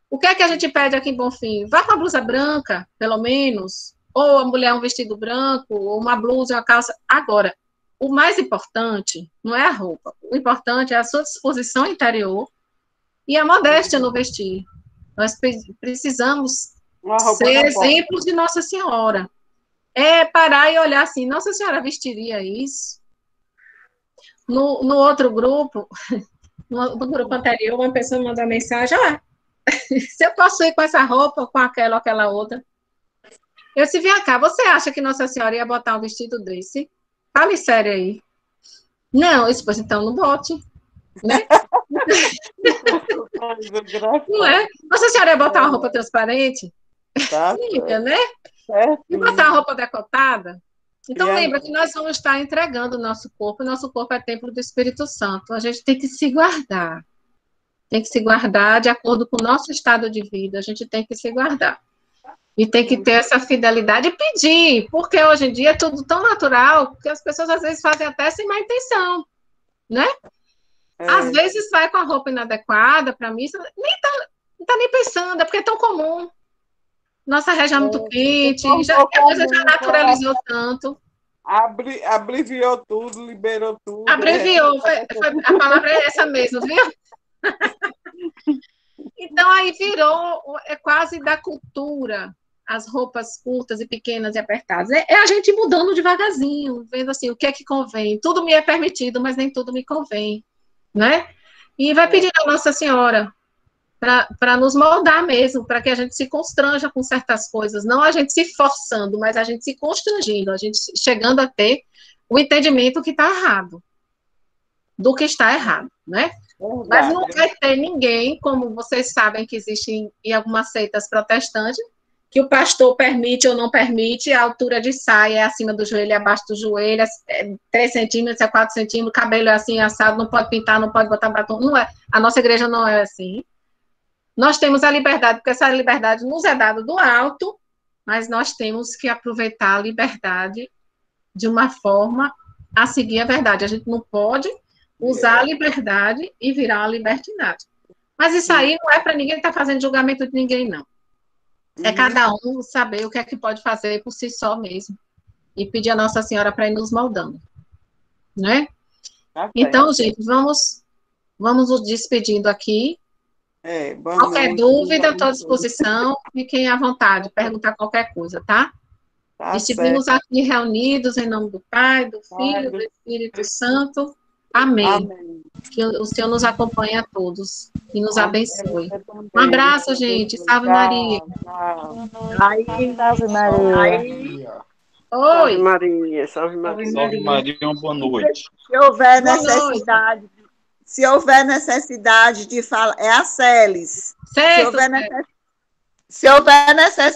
S1: O que é que a gente pede aqui em Bonfim? Vá com a blusa branca, pelo menos, ou a mulher um vestido branco, ou uma blusa, uma calça. Agora, o mais importante não é a roupa, o importante é a sua disposição interior e a modéstia no vestir. Nós precisamos ser exemplos de Nossa Senhora. É parar e olhar assim, Nossa Senhora vestiria isso? No outro grupo, no grupo anterior, uma pessoa mandou uma mensagem, se eu posso ir com essa roupa, com aquela ou aquela outra. Eu disse, vem cá, você acha que Nossa Senhora ia botar um vestido desse? Fale sério aí. Não, eu disse, pois então não bote. Né? Não é? Nossa Senhora ia botar uma roupa transparente?
S6: Tá,
S1: né? E botar uma roupa decotada? Então, lembra que nós vamos estar entregando o nosso corpo é templo do Espírito Santo. A gente tem que se guardar. Tem que se guardar de acordo com o nosso estado de vida. A gente tem que se guardar. E tem que ter essa fidelidade e pedir. Porque hoje em dia é tudo tão natural que as pessoas às vezes fazem até sem má intenção. Né? Às vezes vai com a roupa inadequada para mim, não tá nem pensando, é porque é tão comum. Nossa região é muito quente, a coisa já naturalizou tanto.
S6: Abreviou tudo, liberou tudo.
S1: Abreviou, a palavra é essa mesmo, viu? Então, aí virou, é quase da cultura. as roupas curtas e pequenas e apertadas. É a gente mudando devagarzinho, vendo assim, o que é que convém. Tudo me é permitido, mas nem tudo me convém, né? E vai pedir a Nossa Senhora para nos moldar mesmo, para que a gente se constranja com certas coisas, não a gente se forçando, mas a gente se constrangindo, a gente chegando a ter o entendimento que está errado, do que está errado, né? Mas não vai ter ninguém, como vocês sabem que existe em algumas seitas protestantes, que o pastor permite ou não permite, a altura de saia é acima do joelho, é abaixo do joelho, é 3 centímetros, é 4 centímetros, o cabelo é assim, assado, não pode pintar, não pode botar batom, não é. A nossa igreja não é assim. Nós temos a liberdade, porque essa liberdade nos é dada do alto, mas nós temos que aproveitar a liberdade de uma forma a seguir a verdade. A gente não pode usar a liberdade e virar uma libertinagem. Mas isso aí não é para ninguém estar fazendo julgamento de ninguém, não. É cada um saber o que é que pode fazer por si só mesmo. E pedir a Nossa Senhora para ir nos moldando. Né? Então, gente, vamos nos despedindo aqui. Qualquer dúvida, estou à disposição. Fiquem à vontade, perguntar qualquer coisa, tá? Estivemos aqui reunidos em nome do Pai, do Filho, do Espírito Santo. Amém. Que o Senhor nos acompanhe a todos e nos abençoe. Um abraço, gente. Salve Maria.
S5: Salve Maria.
S1: Oi.
S5: Salve Maria. Salve Maria.
S3: Salve Maria, uma boa noite.
S5: Se houver necessidade de falar, é a Celes.
S1: Certo.
S5: Se houver necessidade